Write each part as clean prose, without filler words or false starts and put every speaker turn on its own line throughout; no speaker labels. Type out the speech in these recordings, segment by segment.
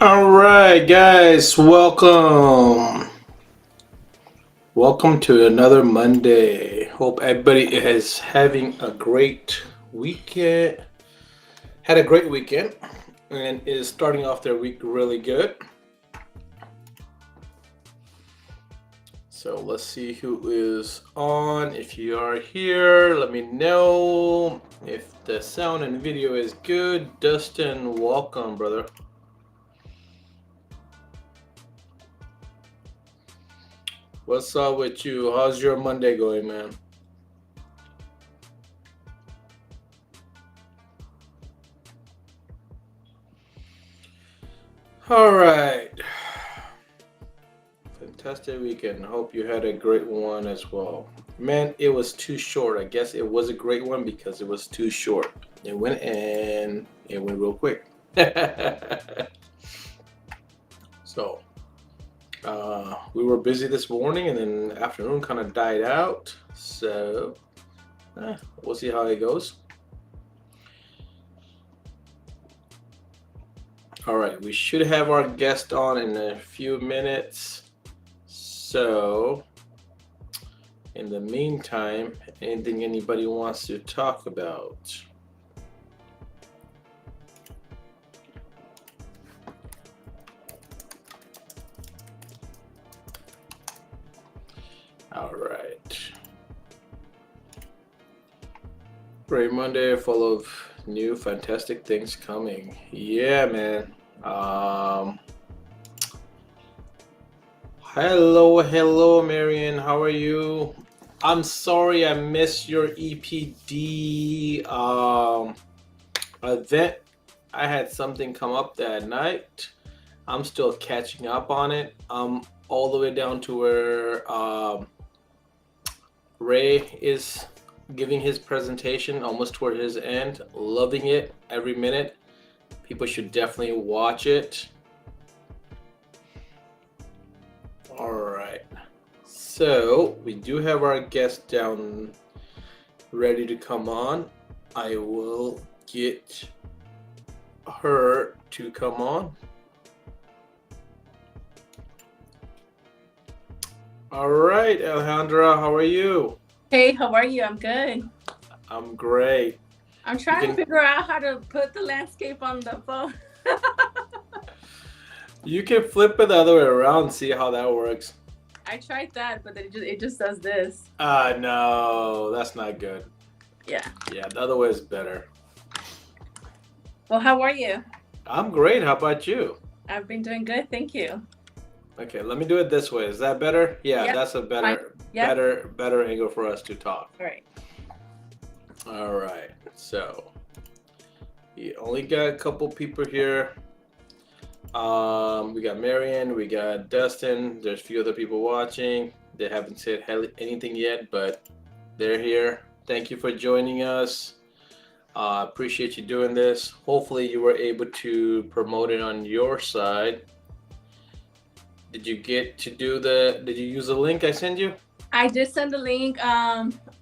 All right, guys, welcome. Welcome to another Monday. Hope everybody is having a great weekend. Had a great weekend and is starting off their week really good. So let's see who is on. If you are here, let me know. If the sound and video is good, Dustin, welcome, brother. What's up with you? How's your Monday going, man? All right. Fantastic weekend. Hope you had a great one as well. Man, it was too short. I guess it was a great one because it was too short. It went real quick. So, we were busy this morning and then afternoon kind of died out. So, we'll see how it goes. All right, we should have our guest on in a few minutes. So, in the meantime, anything anybody wants to talk about? All right. Great Monday, full of new fantastic things coming. Yeah, man. Hello, Marion. How are you? I'm sorry I missed your EPD event. I had something come up that night. I'm still catching up on it. I'm all the way down to where Ray is giving his presentation, almost toward his end. Loving it every minute. People should definitely watch it. All right. So we do have our guest down ready to come on. I will get her to come on. All right, Alejandra, how are you?
Hey, how are you? I'm good.
I'm great.
I'm trying to figure out how to put the landscape on the phone.
You can flip it the other way around and see how that works.
I tried that, but it just does this.
No, that's not good.
Yeah.
Yeah, the other way is better.
Well, how are you?
I'm great. How about you?
I've been doing good, thank you.
Okay, let me do it this way. Is that better? Yeah,
Yep.
that's a better,
Yep.
better angle for us to talk.
All right.
All right. So, we only got a couple people here. We got Marion, we got Dustin. There's a few other people watching. They haven't said anything yet, but they're here. Thank you for joining us. Appreciate you doing this. Hopefully, you were able to promote it on your side. Did you get to do did you use the link I sent you?
I did send the link.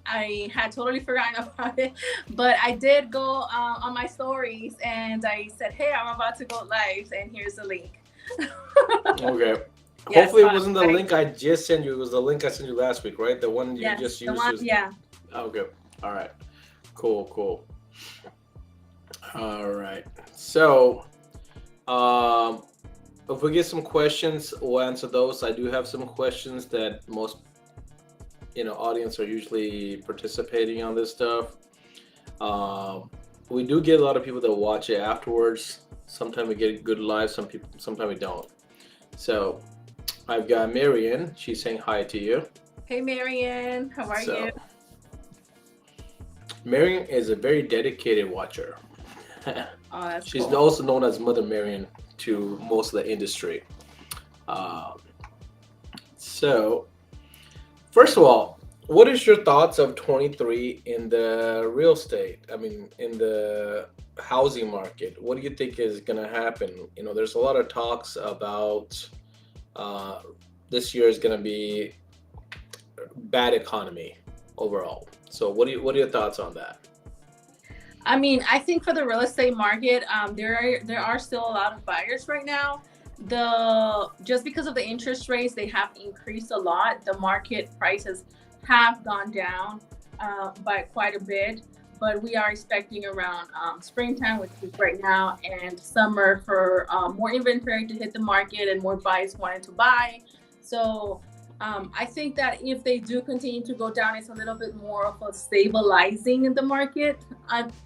I had totally forgotten about it, but I did go on my stories and I said, "Hey, I'm about to go live, and here's the link."
Okay.
Yeah,
Hopefully,
so
it wasn't the link I just sent you. It was the link I sent you last week, right? The one you just used.
Yeah.
Okay. All right. Cool. All right. So, if we get some questions, we'll answer those. I do have some questions that most audience are usually participating on this stuff. We do get a lot of people that watch it afterwards. Sometimes we get good live, sometimes we don't. So I've got Marion. She's saying hi to you.
Hey, Marion, how are you?
Marion is a very dedicated watcher.
Oh, that's
She's
cool.
also known as Mother Marion to most of the industry. So, first of all, what is your thoughts of 23 in the real estate? I mean, in the housing market, what do you think is going to happen? There's a lot of talks about this year is going to be bad economy overall. So, what are your thoughts on that?
I mean, I think for the real estate market, there are still a lot of buyers right now. the just because of the interest rates, they have increased a lot. The market prices have gone down by quite a bit, but we are expecting around springtime, which is right now, and summer for more inventory to hit the market and more buyers wanting to buy. So I think that if they do continue to go down, it's a little bit more of a stabilizing in the market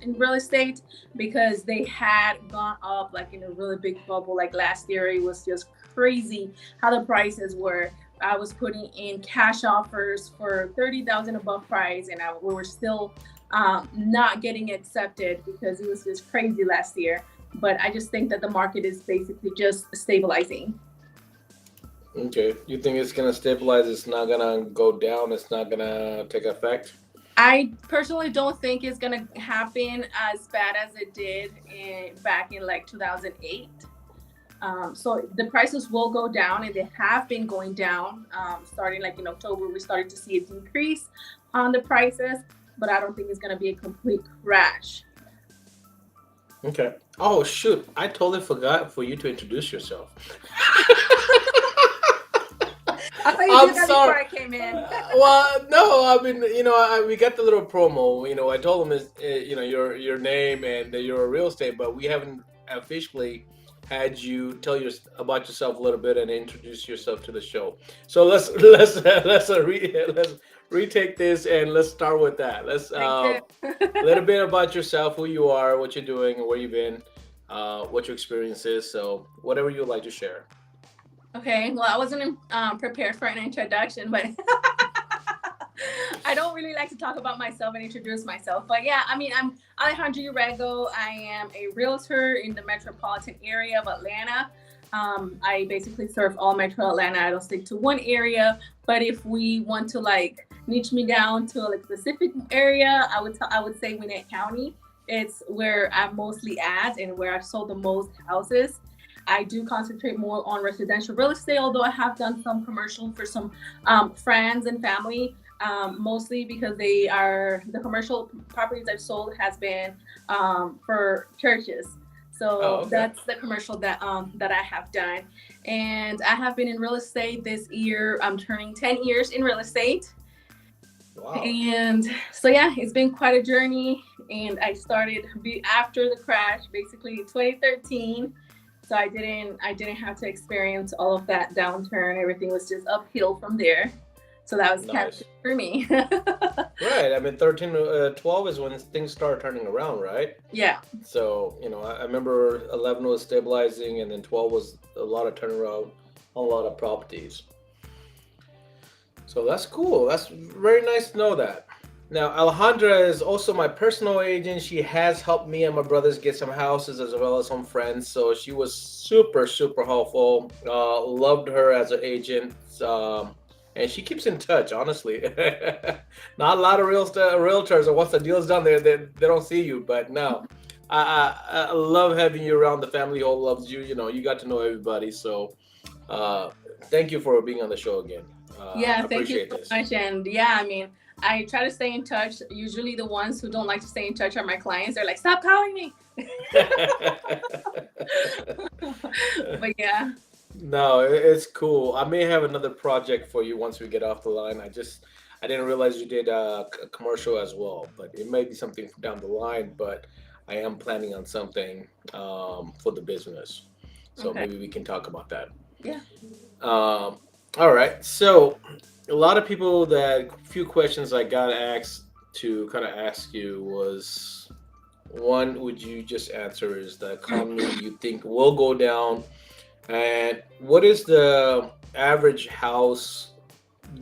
in real estate, because they had gone up like in a really big bubble. Like last year, it was just crazy how the prices were. I was putting in cash offers for 30,000 above price, and we were still not getting accepted because it was just crazy last year. But I just think that the market is basically just stabilizing.
Okay. You think it's gonna stabilize? It's not gonna go down. It's not gonna take effect.
I personally don't think it's gonna happen as bad as it did back in like 2008. So the prices will go down, and they have been going down. Starting like in October, we started to see a decrease on the prices, but I don't think it's gonna be a complete crash.
Okay. Oh shoot! I totally forgot for you to introduce yourself.
I thought you
I'm
did that before
sorry.
I came in.
Well, no, I mean, we got the little promo. I told them is, your name and that you're a real estate, but we haven't officially had you tell about yourself a little bit and introduce yourself to the show. So let's retake this and let's start with that. Let's
Thank you.
a little bit about yourself, who you are, what you're doing, and where you've been, what your experience is. So whatever you'd like to share.
Okay, well, I wasn't prepared for an introduction, but I don't really like to talk about myself and introduce myself. But yeah, I mean, I'm Alejandra Urrego. I am a realtor in the metropolitan area of Atlanta. I basically serve all Metro Atlanta. I don't stick to one area. But if we want to like niche me down to a like specific area, I would say Gwinnett County. It's where I'm mostly at and where I've sold the most houses. I do concentrate more on residential real estate, although I have done some commercial for some friends and family, mostly because they are the commercial properties I've sold has been for churches.
Oh,
So
okay.
that's the commercial that I have done, and I have been in real estate this year. I'm turning 10 years in real estate,
Wow.
and so yeah, it's been quite a journey. And I started after the crash, basically 2013. So I didn't have to experience all of that downturn. Everything was just uphill from there. So that was kind of
Nice.
good for me.
Right. I mean, 13 12 is when things start turning around, right?
Yeah.
So, I remember 11 was stabilizing, and then 12 was a lot of turnaround on a lot of properties. So that's cool. That's very nice to know that. Now, Alejandra is also my personal agent. She has helped me and my brothers get some houses as well as some friends. So she was super, super helpful. Loved her as an agent. And she keeps in touch, honestly. Not a lot of realtors, and once the deal's done, they don't see you. But no, I love having you around. The family all loves you. You got to know everybody. So uh, thank you for being on the show again.
Yeah,
I
thank you
appreciate
so
this.
much. And yeah, I mean, I try to stay in touch. Usually the ones who don't like to stay in touch are my clients. They're like, stop calling me. But yeah.
No, it's cool. I may have another project for you once we get off the line. I didn't realize you did a commercial as well, but it may be something down the line. But I am planning on something for the business, so
Okay.
maybe we can talk about that.
Yeah.
Um, all right. So a lot of people that few questions I got asked to kind of ask you was one, would you just answer is the economy you think will go down, and what is the average house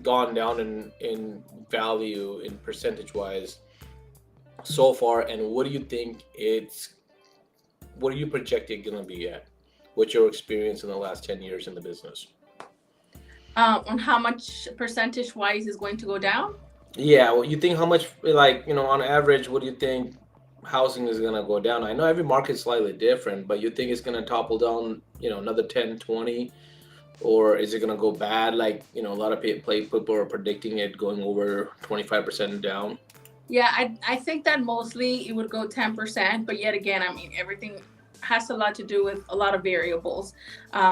gone down in value in percentage wise so far, and what do you project it gonna be at? What's your experience in the last 10 years in the business?
On how much percentage wise is going to go down?
Yeah, well, you think how much, like, on average, what do you think housing is gonna go down? I know every market's slightly different, but you think it's gonna topple down, another 10, 20, or is it gonna go bad? Like, a lot of people are predicting it going over 25% down.
Yeah, I think that mostly it would go 10%, but yet again, I mean, everything has a lot to do with a lot of variables.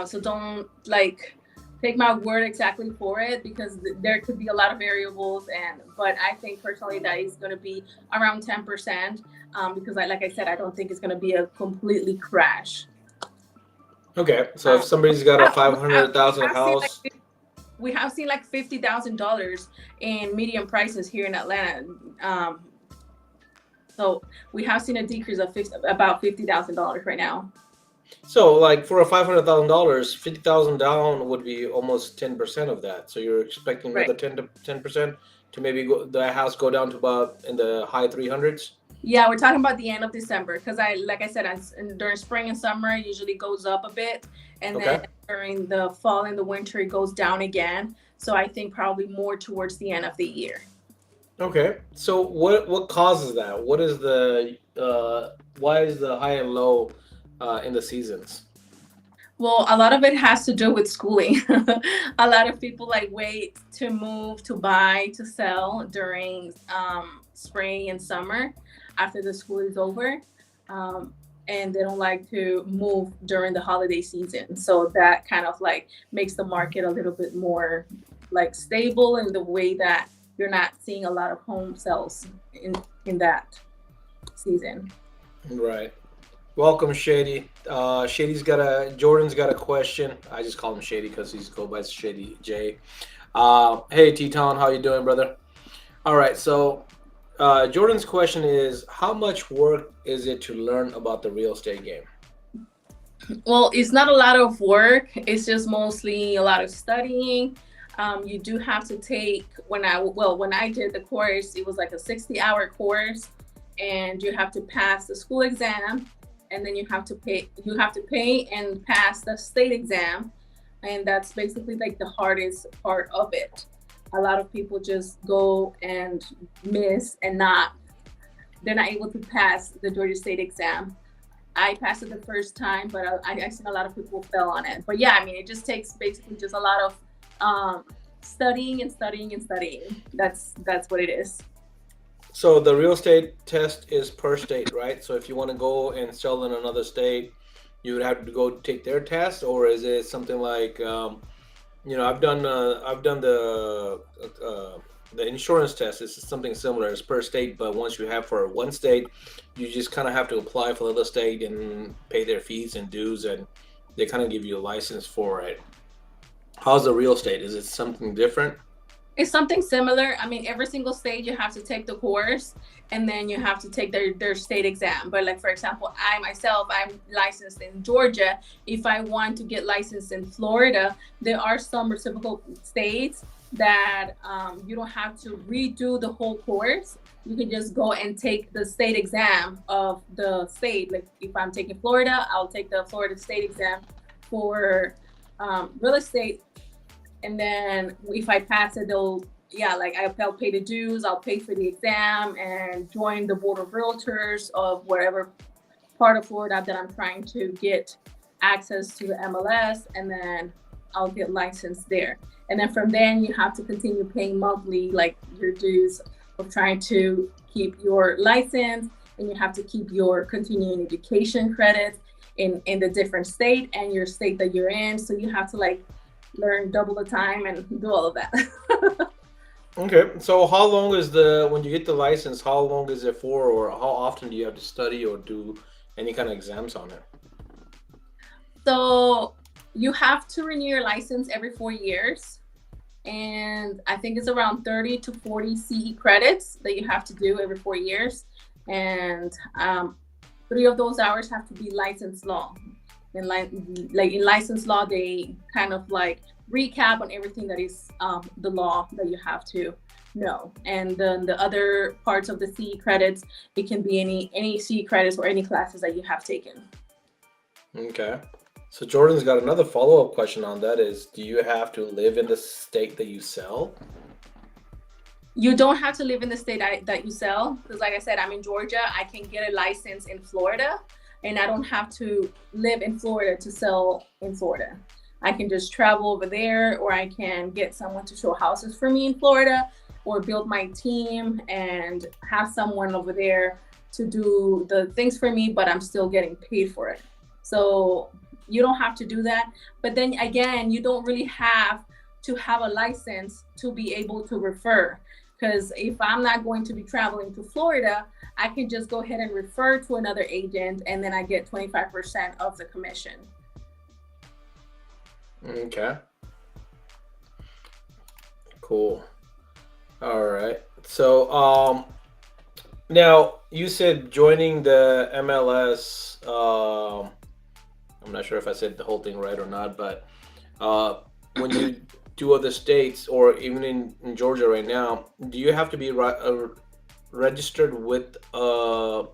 So don't like take my word exactly for it, because there could be a lot of variables. But I think personally that is going to be around 10%, because like I said, I don't think it's going to be a completely crash.
Okay, so if somebody's got a
We have, we
500,000
have seen like
house,
we have seen like $50,000 in median prices here in Atlanta. So we have seen a decrease of about $50,000 right now.
so like for a $500,000, 50,000 down would be almost 10% of that. So you're expecting
Right.
another 10% to maybe go the house go down to about in the high 300s.
Yeah, we're talking about the end of December, because like I said, during spring and summer it usually goes up a bit, and then
Okay.
during the fall and the winter it goes down again. So I think probably more towards the end of the year.
Okay. So what causes that? What is the why is the high and low in the seasons?
Well, a lot of it has to do with schooling. A lot of people like wait to move, to buy, to sell during spring and summer after the school is over. And they don't like to move during the holiday season. So that kind of like makes the market a little bit more like stable, in the way that you're not seeing a lot of home sales in that season.
Right. Welcome, Shady. Jordan's got a question. I just call him Shady because he's go by Shady J. Hey, T-Town, how you doing, brother? All right, so Jordan's question is, how much work is it to learn about the real estate game?
Well, it's not a lot of work. It's just mostly a lot of studying. You do have to take, when I did the course, it was like a 60-hour course, and you have to pass the school exam, and then you have to pay and pass the state exam, and that's basically like the hardest part of it. A lot of people just go and miss, and they're not able to pass the Georgia State exam. I passed it the first time, but I seen a lot of people fail on it. But yeah, I mean, it just takes basically just a lot of studying and studying and studying. That's what it is.
So the real estate test is per state, right? So if you want to go and sell in another state, you would have to go take their test, or is it something like, I've done the insurance test. It's something similar. It's per state, but once you have for one state, you just kind of have to apply for the other state and pay their fees and dues, and they kind of give you a license for it. How's the real estate? Is it something different?
It's something similar. I mean, every single state you have to take the course, and then you have to take their state exam. But like, for example, I'm licensed in Georgia. If I want to get licensed in Florida, there are some reciprocal states that you don't have to redo the whole course. You can just go and take the state exam of the state. Like if I'm taking Florida, I'll take the Florida state exam for real estate, and then if I pass it, I'll pay the dues, I'll pay for the exam and join the board of realtors of wherever part of Florida that I'm trying to get access to the MLS, and then I'll get licensed there. And then from then you have to continue paying monthly, like your dues of trying to keep your license, and you have to keep your continuing education credits in the different state and your state that you're in. So you have to like learn double the time and do all of that.
Okay, so when you get the license, how long is it for, or how often do you have to study or do any kind of exams on it?
So you have to renew your license every 4 years. And I think it's around 30 to 40 CE credits that you have to do every 4 years. And 3 of those hours have to be licensed law. And like in licensed law, they kind of like recap on everything that is the law that you have to know. And then the other parts of the CE credits, it can be any CE credits or any classes that you have taken.
Okay. So Jordan's got another follow-up question on that is, do you have to live in the state that you sell?
You don't have to live in the state that you sell, because like I said, I'm in Georgia. I can get a license in Florida, and I don't have to live in Florida to sell in Florida. I can just travel over there, or I can get someone to show houses for me in Florida, or build my team and have someone over there to do the things for me, but I'm still getting paid for it. So you don't have to do that. But then again, you don't really have to have a license to be able to refer. Because if I'm not going to be traveling to Florida, I can just go ahead and refer to another agent, and then I get 25% of the commission.
Okay. Cool. All right. So, now you said joining the MLS. I'm not sure if I said the whole thing right or not, but when you do other states or even in Georgia right now, do you have to be registered with a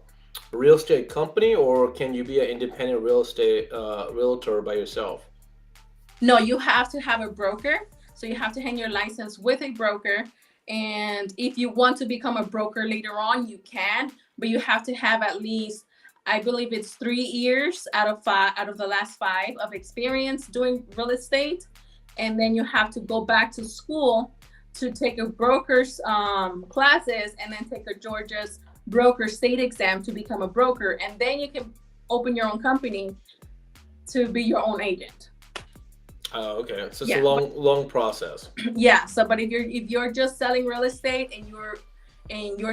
real estate company, or can you be an independent real estate realtor by yourself?
No, you have to have a broker. So you have to hang your license with a broker. And if you want to become a broker later on, you can, but you have to have at least, I believe it's 3 years out of the last 5 of experience doing real estate. And then you have to go back to school to take a broker's classes, and then take a Georgia's broker state exam to become a broker. And then you can open your own company to be your own agent.
Oh, okay. So it's
Yeah.
a long process.
Yeah. So, but if you're just selling real estate and you're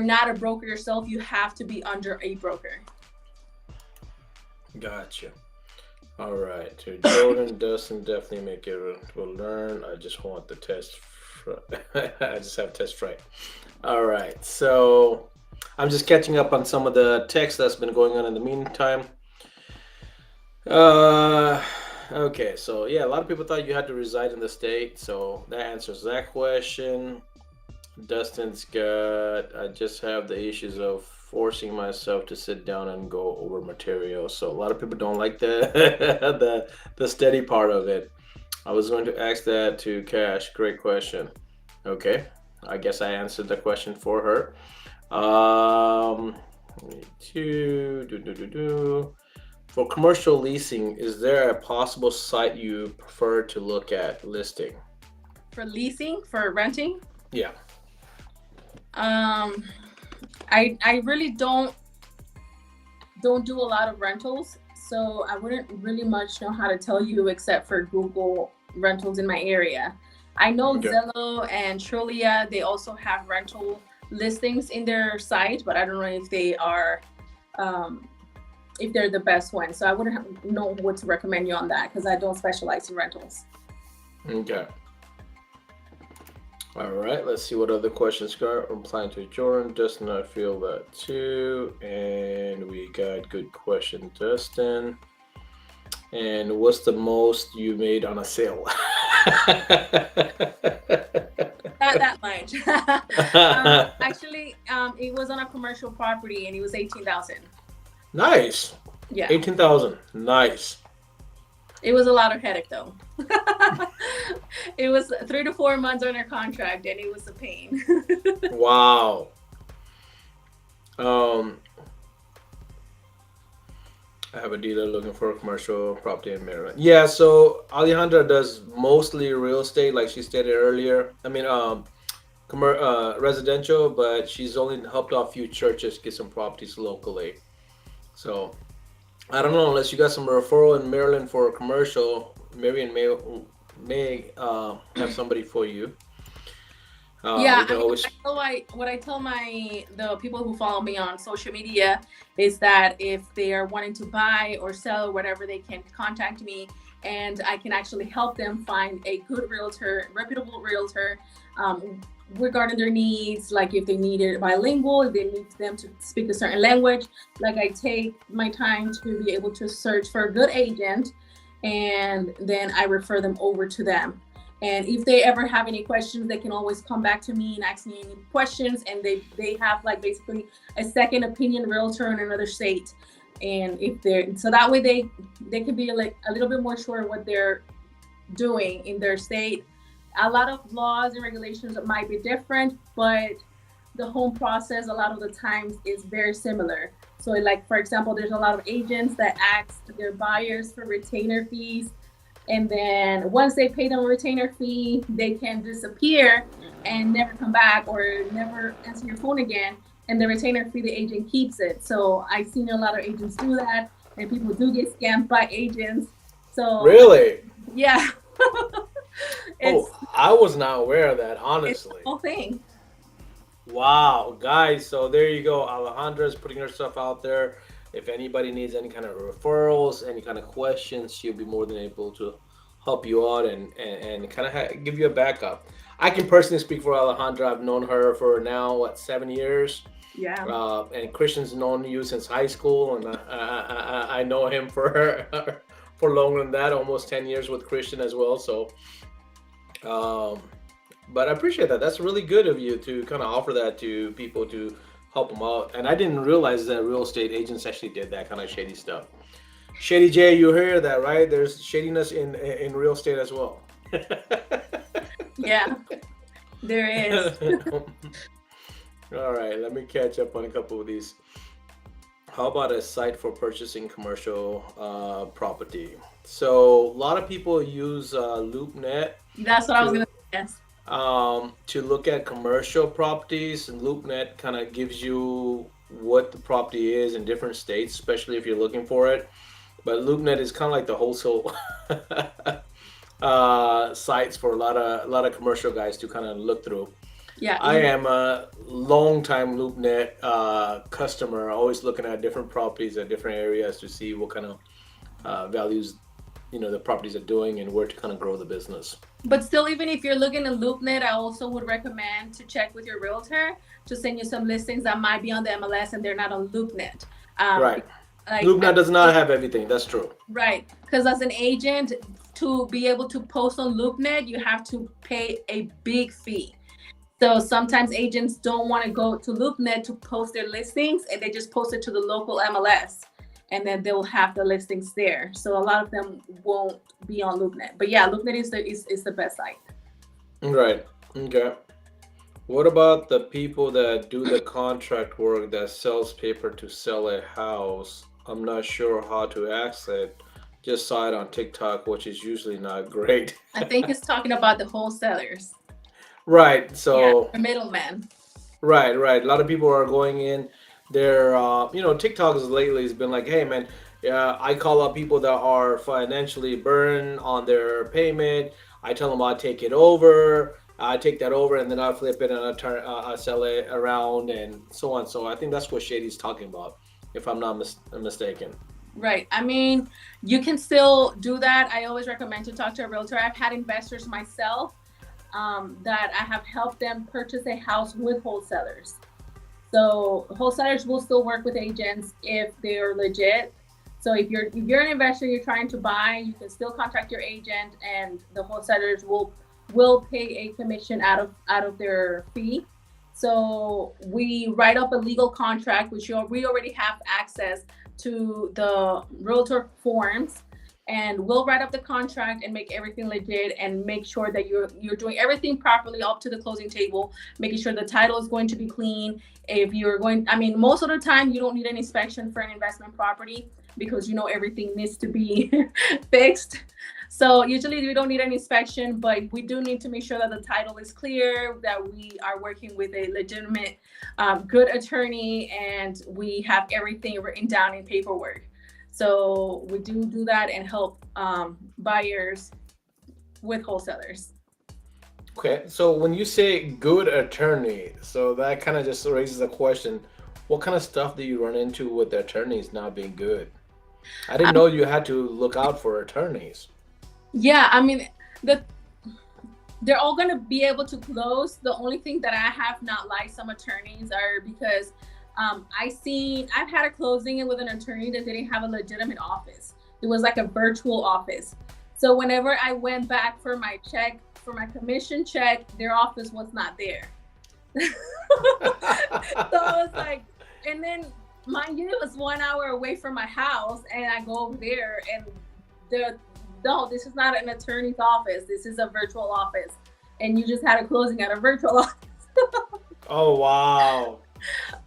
not a broker yourself, you have to be under a broker.
Gotcha. All right. So Jordan doesn't definitely make it will learn. I just want the test. I just have test right. All right. So I'm just catching up on some of the text that's been going on in the meantime. Okay, so yeah, a lot of people thought you had to reside in the state, so that answers that question. Dustin's got, I just have the issues of forcing myself to sit down and go over material. So a lot of people don't like the the steady part of it. I was going to ask that to Cash. Great question. Okay, I guess I answered the question for her. For commercial leasing, is there a possible site you prefer to look at listing?
For leasing, for renting,
Yeah.
I really don't do a lot of rentals, so I wouldn't really much know how to tell you except for Google rentals in my area. I know
Okay.
Zillow and Trulia, they also have rental listings in their site, but I don't know if they are if they're the best one. So I wouldn't know what to recommend you on that because I don't specialize in rentals.
Okay. All right, let's see what other questions got. I'm applying to Jordan. Dustin, I feel that too. And we got good question, Dustin. And what's the most you made on a sale?
Not that much. Actually, it was on a commercial property and it was 18,000.
Nice.
Yeah.
18,000. Nice.
It was a lot of headache though. It was 3 to 4 months under contract and it was a pain.
Wow. I have a dealer looking for a commercial property in Maryland. Yeah, so Alejandra does mostly real estate, like she stated earlier. I mean, residential, but she's only helped out a few churches get some properties locally. So I don't know, unless you got some referral in Maryland for a commercial, Marion may have somebody for you.
Yeah,
we can always.
what I tell the people who follow me on social media is that if they are wanting to buy or sell or whatever, they can contact me and I can actually help them find a good realtor, reputable realtor, regarding their needs, like if they need it bilingual, if they need them to speak a certain language. Like I take my time to be able to search for a good agent and then I refer them over to them. And if they ever have any questions, they can always come back to me and ask me any questions. And they have like basically a second opinion realtor in another state. And if they're, so that way they can be like a little bit more sure what they're doing in their state. A lot of laws and regulations might be different, but the home process a lot of the times is very similar. So like, for example, there's a lot of agents that ask their buyers for retainer fees. And then once they pay them a retainer fee, they can disappear and never come back or never answer your phone again. And the retainer fee, the agent keeps it. So I've seen a lot of agents do that. and people do get scammed by agents. So
Really?
yeah, it's
Oh, I was not aware of that,
it's the
honestly.
whole thing.
Wow, guys, so there you go. Alejandra's putting herself out there. If anybody needs any kind of referrals, any kind of questions, she'll be more than able to help you out and kind of give you a backup. I can personally speak for Alejandra. I've known her for now, what, 7 years?
Yeah.
And Christian's known you since high school, and I know him for for longer than that, almost 10 years with Christian as well. So um, but I appreciate that. That's really good of you to kind of offer that to people to help them out. And I didn't realize that real estate agents actually did that kind of shady stuff. Shady J, you hear that, right? There's shadiness in real estate as well.
Yeah, there is.
All right, let me catch up on a couple of these. How about a site for purchasing commercial property? So a lot of people use LoopNet
That's what I was
to
gonna suggest.
to look at commercial properties, and LoopNet kind of gives you what the property is in different states, especially if you're looking for it. But LoopNet is kind of like the wholesale sites for a lot of commercial guys to kind of look through.
Yeah,
I am a long time LoopNet customer, always looking at different properties at different areas to see what kind of values the properties are doing and where to kind of grow the business.
but still, even if you're looking at LoopNet, I also would recommend to check with your realtor to send you some listings that might be on the MLS and they're not on LoopNet. Um,
Right.
like
LoopNet does not have everything. That's true.
right, because as an agent, to be able to post on LoopNet, you have to pay a big fee. So sometimes agents don't want to go to LoopNet to post their listings, and they just post it to the local MLS, and then they'll have the listings there. So a lot of them won't be on LoopNet. But yeah, LoopNet is the best site.
Right. Okay. What about the people that do the contract work that sells paper to sell a house? I'm not sure how to access it. Just saw it on TikTok, which is usually not great.
I think it's talking about the wholesalers.
Right.
Yeah,
So,
the middleman.
right, right. A lot of people are going in. They're, TikTok has lately has been like, hey, man, yeah, I call up people that are financially burned on their payment. I tell them I'll take it over. I take that over and then I flip it and I sell it around and so on. So I think that's what Shady's talking about, if I'm not mistaken.
Right. I mean, you can still do that. I always recommend to talk to a realtor. I've had investors myself that I have helped them purchase a house with wholesalers. So wholesalers will still work with agents if they're legit. So if you're an investor, you're trying to buy, you can still contact your agent, and the wholesalers will pay a commission out of their fee. So we write up a legal contract, which we already have access to the realtor forms, and we'll write up the contract and make everything legit and make sure that you're doing everything properly up to the closing table, making sure the title is going to be clean. If you're going, I mean, most of the time you don't need an inspection for an investment property because everything needs to be fixed. So usually we don't need an inspection, but we do need to make sure that the title is clear, that we are working with a legitimate, good attorney, and we have everything written down in paperwork. So we do that and help buyers with wholesalers.
Okay, so when you say good attorney, so that kind of just raises a question. What kind of stuff do you run into with the attorneys not being good? I didn't know you had to look out for attorneys.
Yeah, I mean, they're all going to be able to close. The only thing that I have not liked some attorneys are because I've had a closing with an attorney that didn't have a legitimate office. It was like a virtual office. So whenever I went back for my check, for my commission check, their office was not there. So I was like, and then mind you, it was 1 hour away from my house, and I go over there, and no, this is not an attorney's office. This is a virtual office, and you just had a closing at a virtual office.
Oh, wow.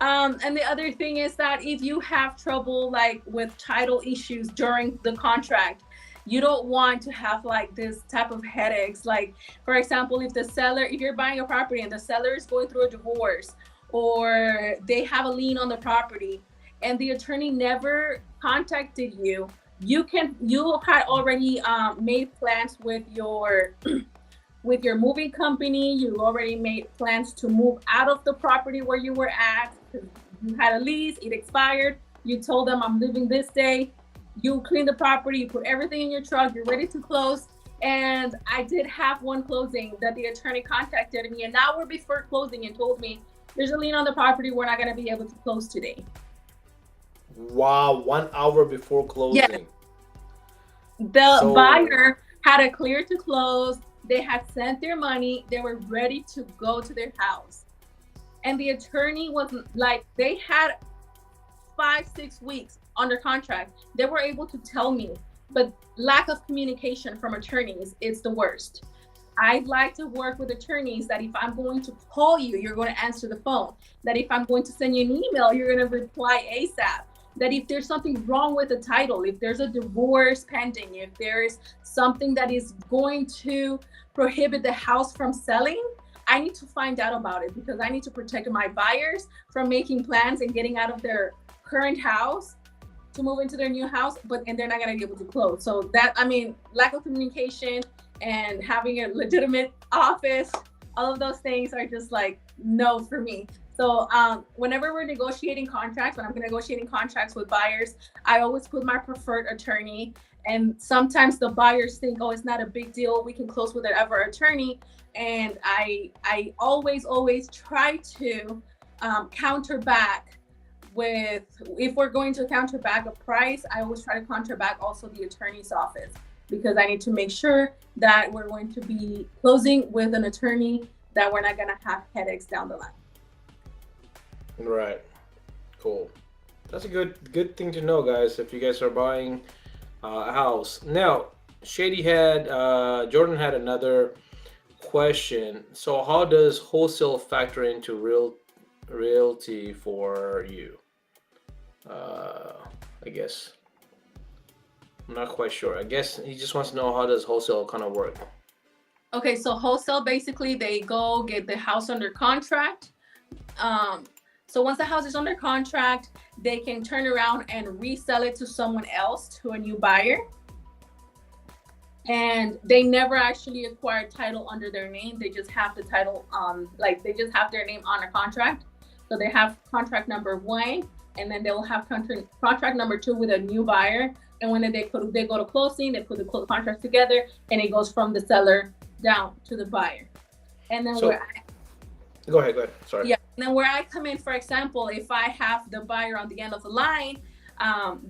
And the other thing is that if you have trouble like with title issues during the contract, you don't want to have like this type of headaches. Like, for example, if you're buying a property and the seller is going through a divorce or they have a lien on the property, and the attorney never contacted you, you had already made plans with your moving company. You already made plans to move out of the property where you were at. You had a lease, it expired. You told them, I'm leaving this day. You clean the property, you put everything in your truck, you're ready to close. And I did have one closing that the attorney contacted me an hour before closing and told me, there's a lien on the property, we're not going to be able to close today.
Wow, 1 hour before closing.
Yeah. The buyer had a clear to close. They had sent their money. They were ready to go to their house. And the attorney was like, they had 5-6 weeks under contract. They were able to tell me, but lack of communication from attorneys is the worst. I'd like to work with attorneys that if I'm going to call you, you're going to answer the phone. That if I'm going to send you an email, you're going to reply ASAP. That if there's something wrong with the title, if there's a divorce pending, if there's something that is going to prohibit the house from selling, I need to find out about it, because I need to protect my buyers from making plans and getting out of their current house to move into their new house, and they're not going to be able to close. So that, I mean, lack of communication and having a legitimate office, all of those things are just like no for me. So whenever we're negotiating contracts, when I'm negotiating contracts with buyers, I always put my preferred attorney. And sometimes the buyers think, oh, it's not a big deal, we can close with whatever attorney. And I always try to counter back with, if we're going to counter back a price, I always try to counter back also the attorney's office, because I need to make sure that we're going to be closing with an attorney, that we're not going to have headaches down the line.
Right. Cool. That's a good thing to know, guys, if you guys are buying a house. Now, Jordan had another question. So how does wholesale factor into realty for you? I guess. I'm not quite sure. I guess he just wants to know, how does wholesale kind of work?
Okay, so wholesale, basically they go get the house under contract. So once the house is under contract, they can turn around and resell it to someone else, to a new buyer. And they never actually acquire title under their name. They just have the title they just have their name on a contract. So they have contract number 1, and then they will have contract number 2 with a new buyer. And when they go to closing, they put the contracts together, and it goes from the seller down to the buyer. And then
go ahead. Sorry.
Yeah. And then where I come in, for example, if I have the buyer on the end of the line,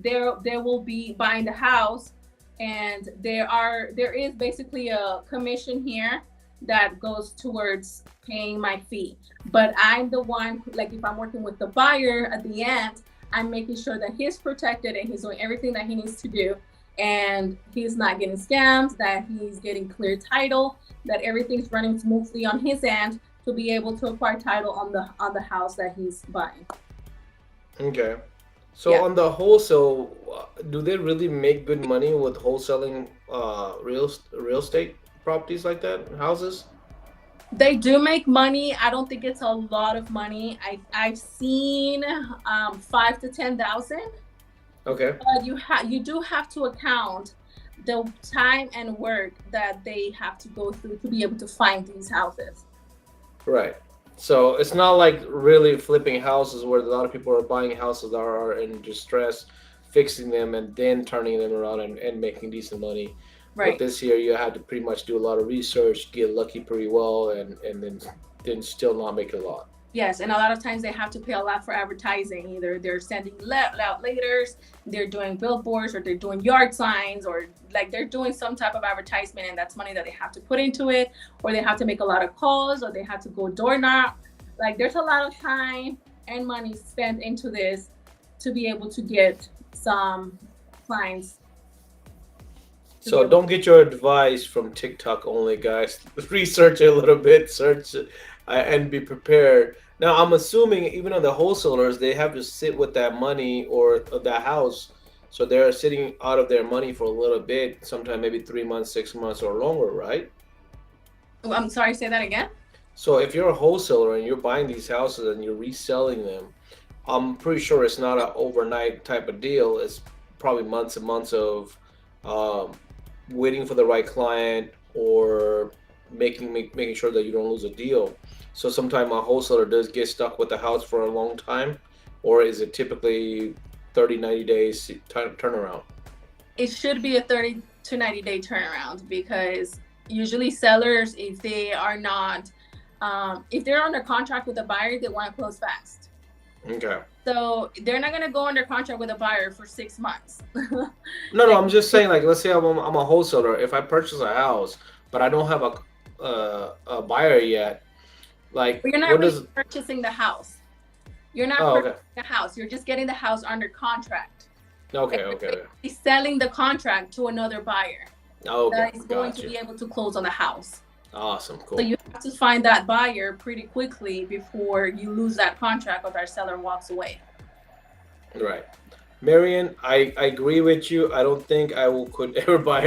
they will be buying the house, and there is basically a commission here that goes towards paying my fee. But I'm the one, like if I'm working with the buyer at the end, I'm making sure that he's protected and he's doing everything that he needs to do, and he's not getting scammed, that he's getting clear title, that everything's running smoothly on his end, to be able to acquire title on the house that he's buying.
Okay. So on the wholesale, do they really make good money with wholesaling real estate properties like that, houses?
They do make money. I don't think it's a lot of money. I've seen 5,000 to 10,000.
Okay.
But you do have to account the time and work that they have to go through to be able to find these houses.
Right. So it's not like really flipping houses where a lot of people are buying houses that are in distress, fixing them, and then turning them around and making decent money.
Right.
But this year you had to pretty much do a lot of research, get lucky pretty well, and then still not make a lot.
Yes, and a lot of times they have to pay a lot for advertising. Either they're sending out letters, they're doing billboards, or they're doing yard signs, or like they're doing some type of advertisement, and that's money that they have to put into it, or they have to make a lot of calls, or they have to go door knock. Like there's a lot of time and money spent into this to be able to get some clients.
So don't get your advice from TikTok only, guys. Research a little bit, search and be prepared. Now, I'm assuming even on the wholesalers, they have to sit with that money or that house. So they're sitting out of their money for a little bit, sometime maybe 3 months, 6 months or longer, right?
I'm sorry, say that again?
So if you're a wholesaler and you're buying these houses and you're reselling them, I'm pretty sure it's not an overnight type of deal. It's probably months and months of um, waiting for the right client or making sure that you don't lose a deal. So sometimes a wholesaler does get stuck with the house for a long time, or is it typically 30, 90 days turnaround?
It should be a 30 to 90-day turnaround, because usually sellers, if they are not, if they're under contract with a buyer, they want to close fast.
Okay.
So they're not going to go under contract with a buyer for 6 months.
No,
Like,
I'm just saying, like, let's say I'm a wholesaler. If I purchase a house, but I don't have a buyer yet, like,
you're not
what
really
does?
purchasing the house. You're not
Oh, okay,
purchasing the house. You're just getting the house under contract. And
okay,
you're
okay, okay.
basically selling the contract to another buyer
Okay,
that is going
got
to
you.
be able to close on the house.
Awesome,
So
cool.
you have to find that buyer pretty quickly before you lose that contract or that seller walks away.
Right. Marion, I agree with you. I don't think could ever buy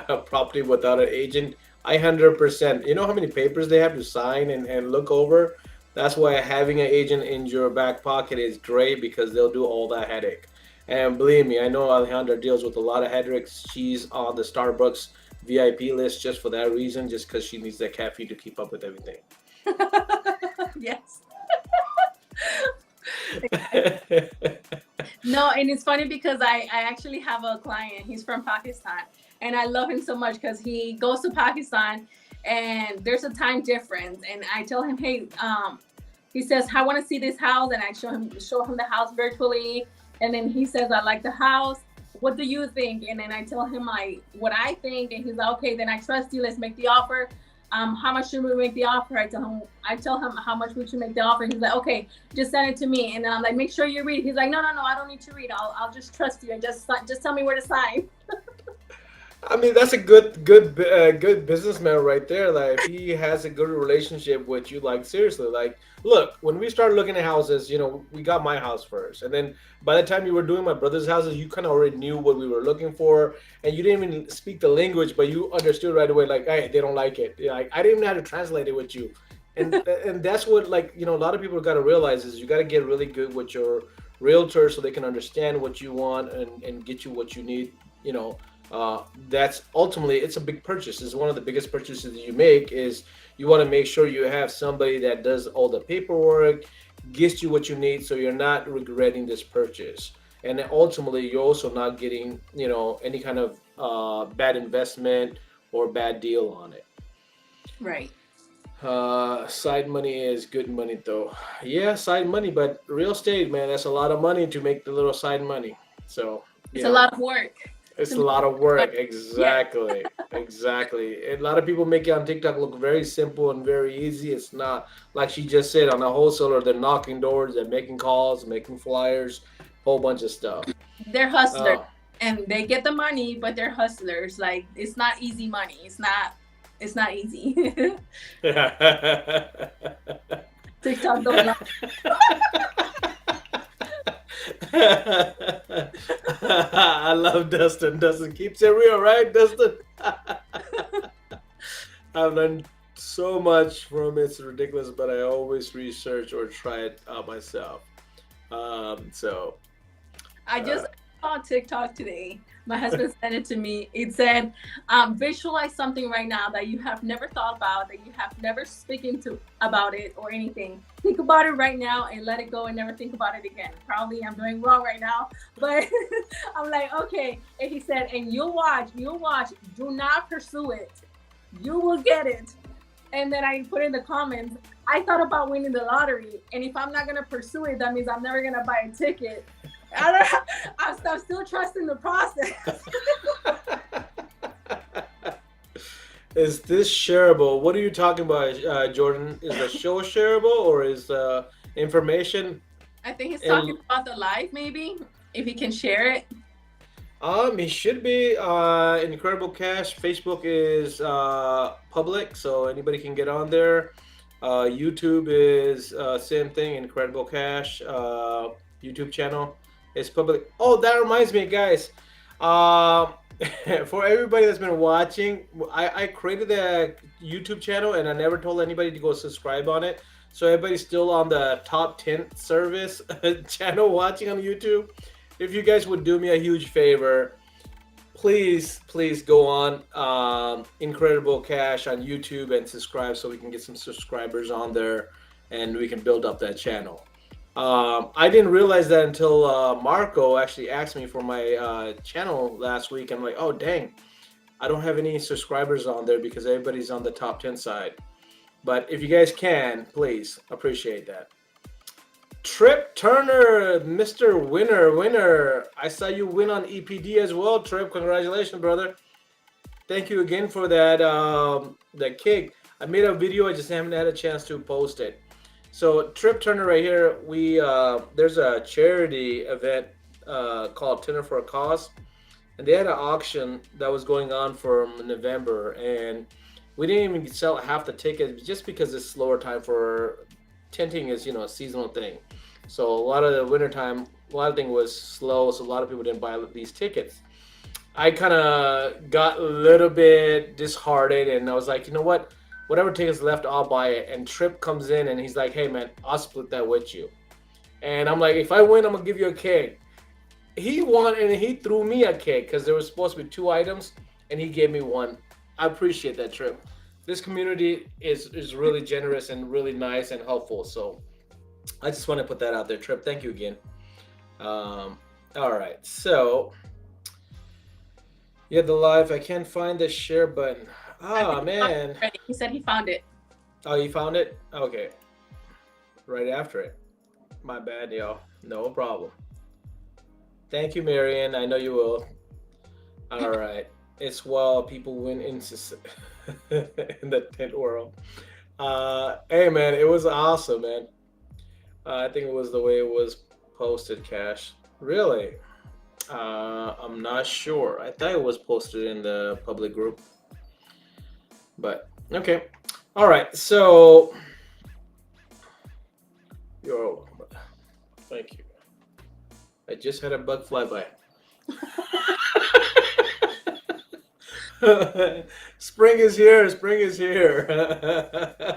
a property without an agent. I 100%. You know how many papers they have to sign and look over? That's why having an agent in your back pocket is great because they'll do all that headache. And believe me, I know Alejandra deals with a lot of headaches. She's on the Starbucks VIP list just for that reason, just because she needs that caffeine to keep up with everything.
Yes. No, and it's funny because I actually have a client. He's from Pakistan, and I love him so much because he goes to Pakistan, and there's a time difference. And I tell him, hey, he says, I want to see this house, and I show him the house virtually, and then he says, I like the house. What do you think? And then I tell him what I think, and he's like, okay, then I trust you. Let's make the offer. How much should we make the offer? I tell him how much we should make the offer. He's like, okay, just send it to me. And then I'm like, make sure you read. He's like, no, I don't need to read. I'll just trust you and just tell me where to sign.
I mean, that's a good businessman right there. Like, if he has a good relationship with you, like, seriously, like, look, when we started looking at houses, we got my house first, and then by the time you were doing my brother's houses, you kind of already knew what we were looking for, and you didn't even speak the language, but you understood right away, like, hey, they don't like it. Like, I didn't even know how to translate it with you, and that's what, like, a lot of people got to realize is you got to get really good with your realtor so they can understand what you want and get you what you need. You know that's ultimately it's a big purchase. It's one of the biggest purchases that you make. Is you want to make sure you have somebody that does all the paperwork, gets you what you need, so you're not regretting this purchase. And then ultimately, you're also not getting any kind of bad investment or bad deal on it.
Right.
Side money is good money though. Yeah, side money, but real estate, man, that's a lot of money to make the little side money. So
It's a lot of work
it's
to
a
make
lot of work.
money. Yeah.
Exactly. Exactly. A lot of people make it on TikTok look very simple and very easy. It's not. Like she just said, on a wholesaler, they're knocking doors, they're making calls, making flyers, whole bunch of stuff.
They're hustlers,
Oh.
and they get the money, but they're hustlers. Like, it's not easy money. It's not easy. TikTok don't lie.
I love Dustin. Dustin keeps it real, right, Dustin? I've learned so much from It's Ridiculous, but I always research or try it out myself. So,
I
uh,
just saw TikTok today. My husband sent it to me. It said, visualize something right now that you have never thought about, that you have never spoken to about it or anything. Think about it right now and let it go and never think about it again. Probably I'm doing wrong right now, but I'm like, okay. And he said, and you'll watch, do not pursue it. You will get it. And then I put in the comments, I thought about winning the lottery. And if I'm not going to pursue it, that means I'm never going to buy a ticket. I'm still trusting the process.
is this shareable? What are you talking about, Jordan? Is the show shareable or is information?
I think he's
And
talking about the live, maybe, if he can share it.
it should be Incredible Cash. Facebook is public, so anybody can get on there. YouTube is same thing, Incredible Cash. YouTube channel is public. Oh, that reminds me, guys. Uh, for everybody that's been watching, I created a YouTube channel and I never told anybody to go subscribe on it. So everybody's still on the top 10 service channel watching on YouTube. If you guys would do me a huge favor, please go on InCREDITable KASH on YouTube and subscribe so we can get some subscribers on there and we can build up that channel. I didn't realize that until Marco actually asked me for my channel last week. I'm like, oh dang, I don't have any subscribers on there because everybody's on the top 10 side. But if you guys can, please, appreciate that. Trip Turner, Mr. Winner. I saw you win on EPD as well, Trip. Congratulations, brother. Thank you again for that kick. I made a video, I just haven't had a chance to post it. So Trip Turner right here, there's a charity event called Tenor for a Cause, and they had an auction that was going on for November, and we didn't even sell half the tickets just because it's slower time for tenting is, a seasonal thing. So a lot of the winter time, a lot of things was slow, so a lot of people didn't buy these tickets. I kind of got a little bit disheartened, and I was like, you know what? Whatever tickets left, I'll buy it. And Trip comes in, and he's like, hey, man, I'll split that with you. And I'm like, if I win, I'm going to give you a cake. He won, and he threw me a cake because there was supposed to be 2 items, and he gave me 1. I appreciate that, Trip. This community is really generous and really nice and helpful. So I just want to put that out there, Trip. Thank you again. All right. So, yeah, the live. I can't find the share button. Oh, man.
He said he found it.
Oh, you found it? Okay. Right after it. My bad, y'all. No problem. Thank you, Marion. I know you will. All right. It's while people win in the tent world. Hey, man, it was awesome, man. I think it was the way it was posted, Cash. Really? I'm not sure. I thought it was posted in the public group. But, okay. All right, so... Yo, thank you. I just had a bug fly by. Spring is here. Spring is here.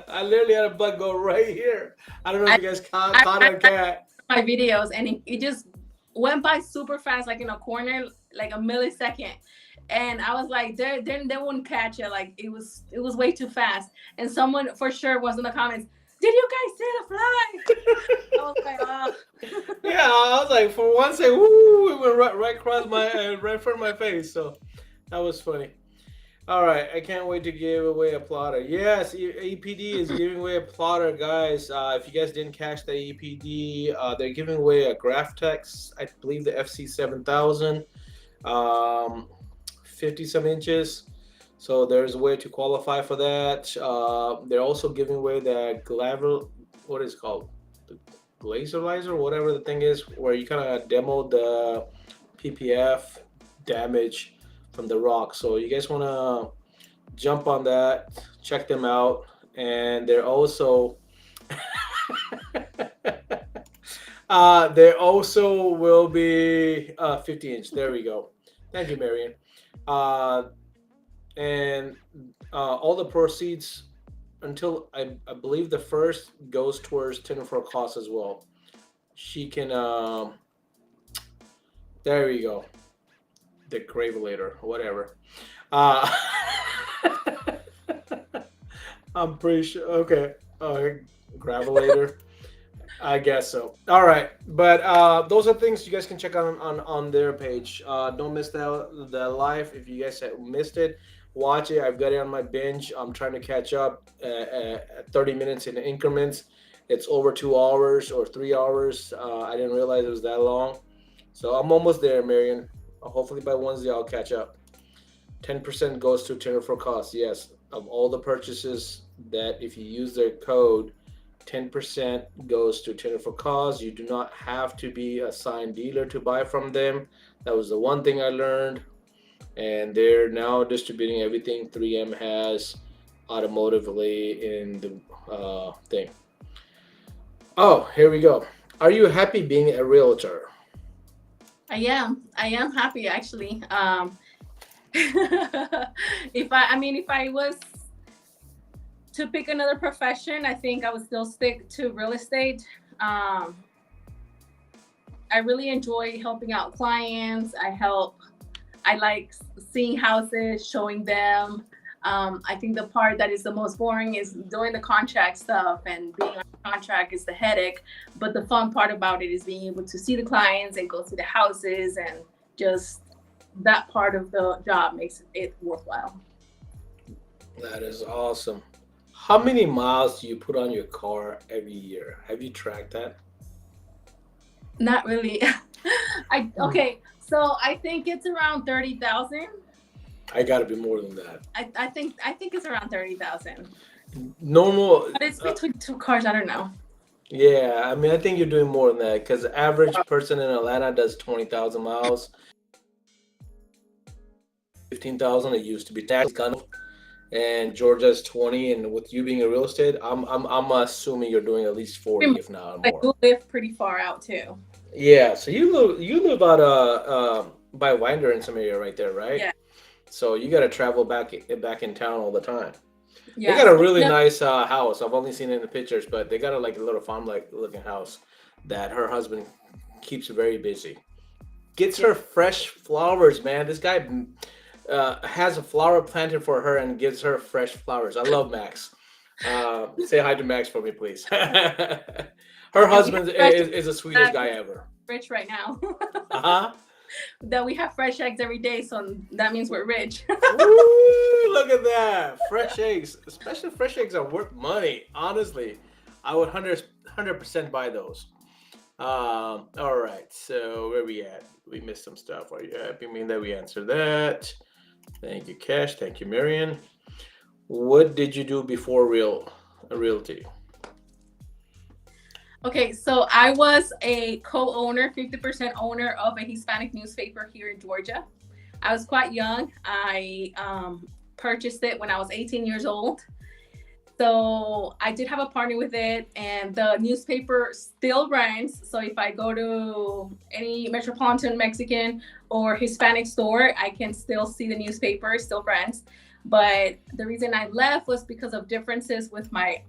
I literally had a bug go right here. I don't know if you guys caught a cat.
My videos, and it just went by super fast, like in a corner, like a millisecond. And I was like, they wouldn't catch it. Like it was way too fast. And someone for sure was in the comments, did you guys see the fly? I was like, oh.
Yeah, I was like, for one second, woo, it went right across my, right in front of my face. So that was funny. All right, I can't wait to give away a plotter. Yes, EPD is giving away a plotter, guys. If you guys didn't catch the EPD, they're giving away a Graphtex, I believe the FC7000, 50-some inches. So there's a way to qualify for that. They're also giving away the what is it called? The Glazerizer, whatever the thing is, where you kind of demo the PPF damage from the rock. So you guys want to jump on that, check them out. And they're also they also will be 50-inch. There we go. Thank you, Marion. And all the proceeds until I believe the first goes towards Tenor for a Cause as well. She can there you go. The Gravelator, whatever. I'm pretty sure. Okay. Gravelator. I guess so. All right. But those are things you guys can check out on their page. Don't miss the live. If you guys have missed it, watch it. I've got it on my binge. I'm trying to catch up at 30 minutes in increments. It's over 2 hours or 3 hours. I didn't realize it was that long. So I'm almost there, Marion. Hopefully by Wednesday I'll catch up. 10% goes to Tenor for Cause. Yes, of all the purchases that if you use their code, 10% goes to Tenor for Cause. You do not have to be a signed dealer to buy from them. That was the one thing I learned. And they're now distributing everything 3M has automotively in the thing. Oh, here we go. Are you happy being a realtor?
I am happy actually. If I was to pick another profession, I think I would still stick to real estate. I really enjoy helping out clients. I like seeing houses, showing them. I think the part that is the most boring is doing the contract stuff, and being on contract is the headache. But the fun part about it is being able to see the clients and go see the houses, and just that part of the job makes it worthwhile.
That is awesome. How many miles do you put on your car every year? Have you tracked that?
Not really. Okay, so I think it's around 30,000.
I gotta be more than that.
I think it's around 30,000.
Normal.
But it's between two cars. I don't know.
Yeah, I mean, I think you're doing more than that because the average person in Atlanta does 20,000 miles, 15,000. It used to be tax gun, and Georgia's 20. And with you being a real estate, I'm assuming you're doing at least 40, if not
I
more.
do live pretty far out too.
Yeah, so you live out by Winder in some area right there, right?
Yeah.
So you got to travel back in town all the time.
Yeah.
They got a really nice house. I've only seen it in the pictures, but they got a little farm like looking house that her husband keeps very busy. Gets her fresh flowers, man. This guy has a flower planted for her and gives her fresh flowers. I love Max. Say hi to Max for me, please. Her husband is the sweetest guy ever.
Rich right now.
Uh-huh.
That we have fresh eggs every day, so that means we're rich.
Ooh, look at that. Fresh eggs. Especially fresh eggs are worth money. Honestly, I would 100% buy those. All right. So where we at? We missed some stuff. Are you happy? I mean that we answered that. Thank you, Cash. Thank you, Marion. What did you do before realty?
Okay, so I was a co-owner, 50% owner of a Hispanic newspaper here in Georgia. I was quite young. I purchased it when I was 18 years old. So I did have a partner with it, and the newspaper still runs. So if I go to any Metropolitan Mexican or Hispanic store, I can still see the newspaper, it still runs. But the reason I left was because of differences with my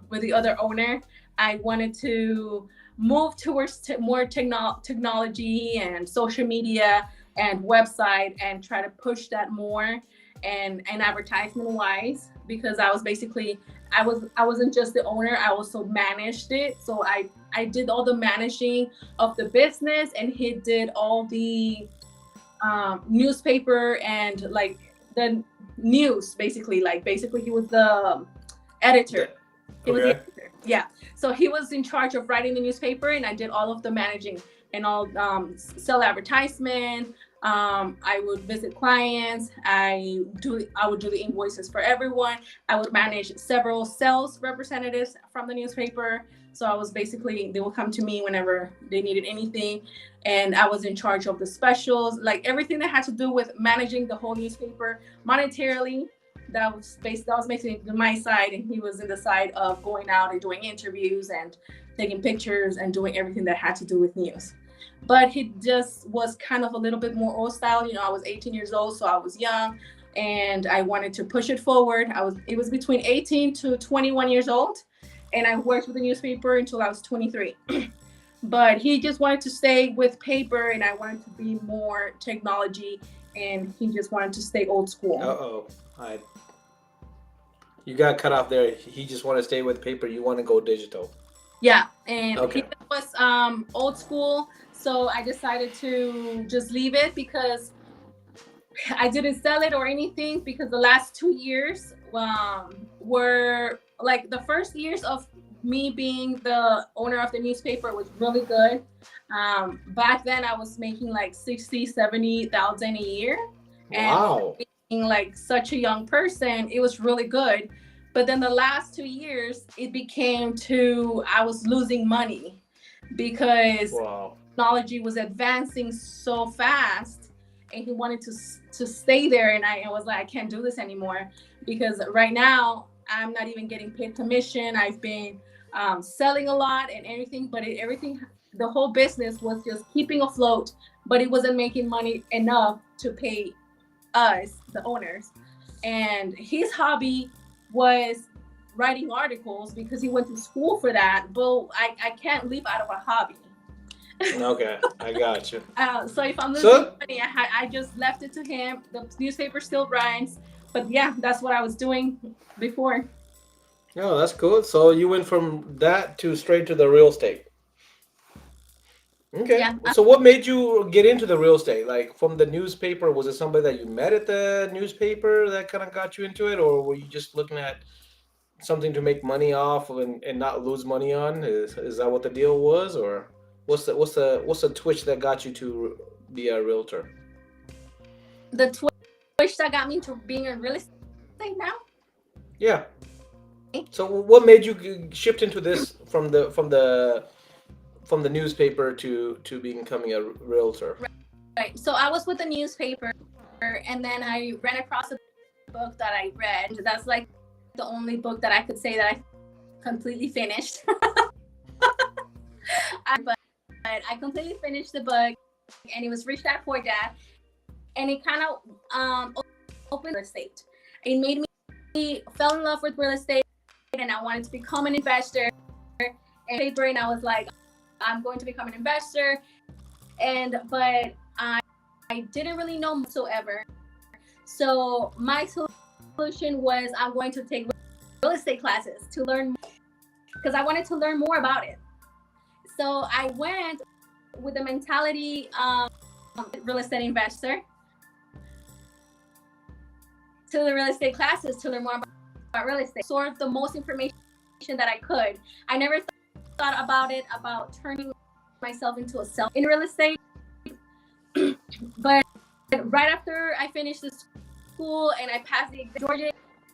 with the other owner. I wanted to move towards more technology and social media and website, and try to push that more, and advertisement wise, because I wasn't just the owner, I also managed it. So I did all the managing of the business, and he did all the newspaper and like the news, basically he was the editor. He was the editor. Yeah. So he was in charge of writing the newspaper, and I did all of the managing and all sell advertisement. I would visit clients. I would do the invoices for everyone. I would manage several sales representatives from the newspaper. So I was basically, they would come to me whenever they needed anything, and I was in charge of the specials, like everything that had to do with managing the whole newspaper monetarily. That was basically my side, and he was in the side of going out and doing interviews and taking pictures and doing everything that had to do with news. But he just was kind of a little bit more old style. I was 18 years old, so I was young, and I wanted to push it forward. It was between 18 to 21 years old, and I worked with the newspaper until I was 23. But he just wanted to stay with paper, and I wanted to be more technology, and he just wanted to stay old school.
You got cut off there. He just want to stay with paper. You want to go digital.
Yeah, and he was old school, so I decided to just leave it, because I didn't sell it or anything, because the last 2 years were like the first years of me being the owner of the newspaper was really good. Back then I was making like 60,000-70,000 a year.
Wow.
And being like such a young person, it was really good. But then the last 2 years, I was losing money, because technology was advancing so fast, and he wanted to stay there. And I was like, I can't do this anymore, because right now I'm not even getting paid commission. I've been selling a lot and everything, but the whole business was just keeping afloat, but it wasn't making money enough to pay us, the owners. And his hobby was writing articles because he went to school for that. But I can't live out of a hobby.
Okay, I got you.
So if I'm losing money, I just left it to him. The newspaper still runs, but yeah, that's what I was doing before.
Oh, that's cool. So you went from that to straight to the real estate. Okay.
Yeah.
So what made you get into the real estate? Like from the newspaper, was it somebody that you met at the newspaper that kind of got you into it, or were you just looking at something to make money off of and not lose money on? Is that what the deal was, or what's the twitch that got you to be a realtor?
The twitch that got me to being a real estate now.
Yeah. So what made you shift into this from the newspaper to becoming a realtor?
Right. So I was with the newspaper, and then I ran across a book that I read. That's like the only book that I could say that I completely finished. but I completely finished the book, and it was Rich Dad Poor Dad, and it kind of opened real estate. It made me fell in love with real estate, and I wanted to become an investor. And I was like, I'm going to become an investor, but I didn't really know whatsoever. So my solution was I'm going to take real estate classes to learn, because I wanted to learn more about it. So I went with the mentality real estate investor to the real estate classes to learn more about real estate, sort the most information that I could. I never thought about turning myself into a seller in real estate. But right after I finished the school and I passed the Georgia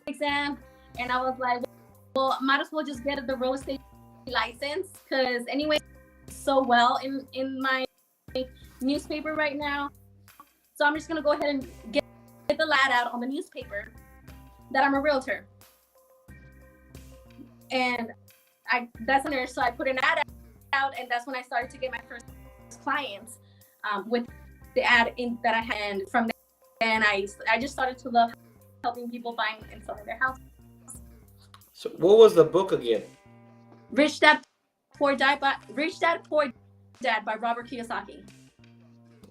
exam, and I was like, well, might as well just get the real estate license, because anyway, so well in my newspaper right now. So I'm just gonna go ahead and get the ad out on the newspaper that I'm a realtor. And that's under, so I put an ad out, and that's when I started to get my first clients with the ad in that I had. And from then I just started to love helping people buying and selling their house.
So what was the book again?
Rich Dad Poor Dad by Robert Kiyosaki.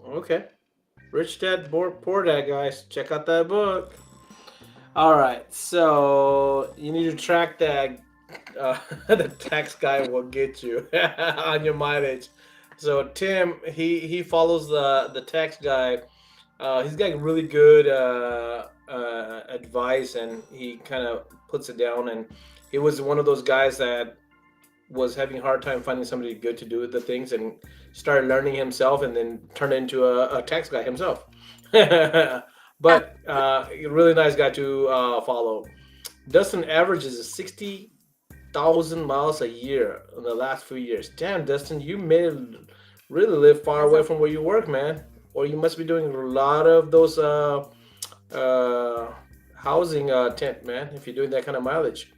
Okay. Rich Dad Poor Dad, guys. Check out that book. All right. So you need to track that. The tax guy will get you on your mileage. So Tim, he follows the tax guy. He's got really good advice, and he kind of puts it down. And he was one of those guys that was having a hard time finding somebody good to do the things, and started learning himself, and then turned into a tax guy himself. But a really nice guy to follow. Dustin averages 60,000 miles a year in the last few years. Damn, Dustin, you may really live far away from where you work, man. Or you must be doing a lot of those housing tent, man, if you're doing that kind of mileage.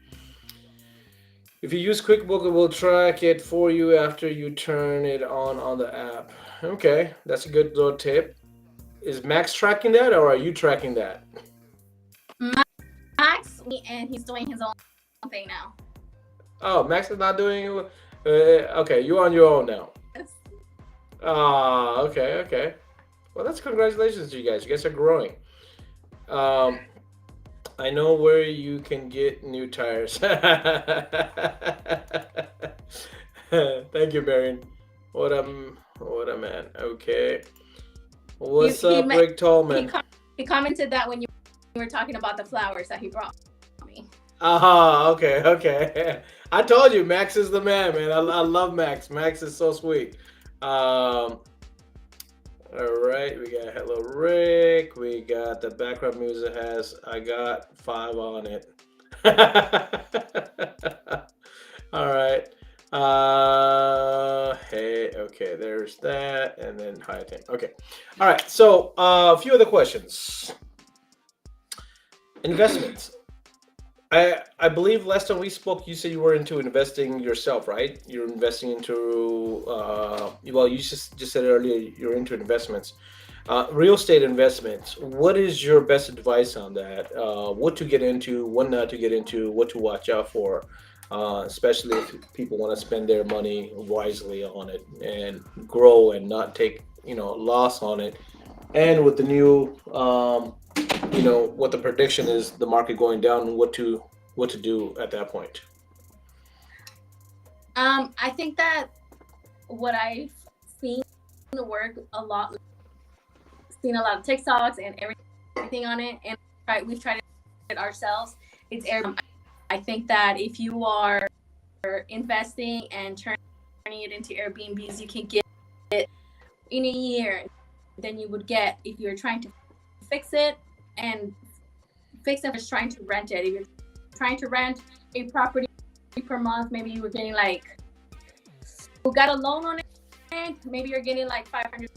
If you use QuickBook, it will track it for you after you turn it on the app. Okay, that's a good little tip. Is Max tracking that, or are you tracking that?
Max, and he's doing his own thing now.
Oh, Max is not doing. Okay, you're on your own now.
Yes.
Okay. Well, that's congratulations to you guys. You guys are growing. I know where you can get new tires. Thank you, Marion. What a man. Okay. What's up, Rick Tallman?
He commented that when you were talking about the flowers that he brought me.
Okay. I told you, Max is the man, man. I love Max. Max is so sweet. All right, we got Hello Rick. We got the background music has I got 5 on it. All right. Hey, okay, there's that, and then hi Tim. Okay. All right. So a few other questions. Investments. I believe last time we spoke, you said you were into investing yourself, right? You're investing into well, you just said earlier you're into investments. Real estate investments. What is your best advice on that? What to get into, what not to get into, what to watch out for, especially if people want to spend their money wisely on it and grow and not take loss on it. And with the new, what the prediction is, the market going down, what to do at that point.
I think that what I've seen work a lot, seen a lot of TikToks and everything on it, and we've tried it ourselves. It's Airbnb. I think that if you are investing and turning it into Airbnbs, you can get it in a year than you would get if you're trying to fix it and just trying to rent it. If you're trying to rent a property per month, maybe you were getting like, who got a loan on it, maybe you're getting like $500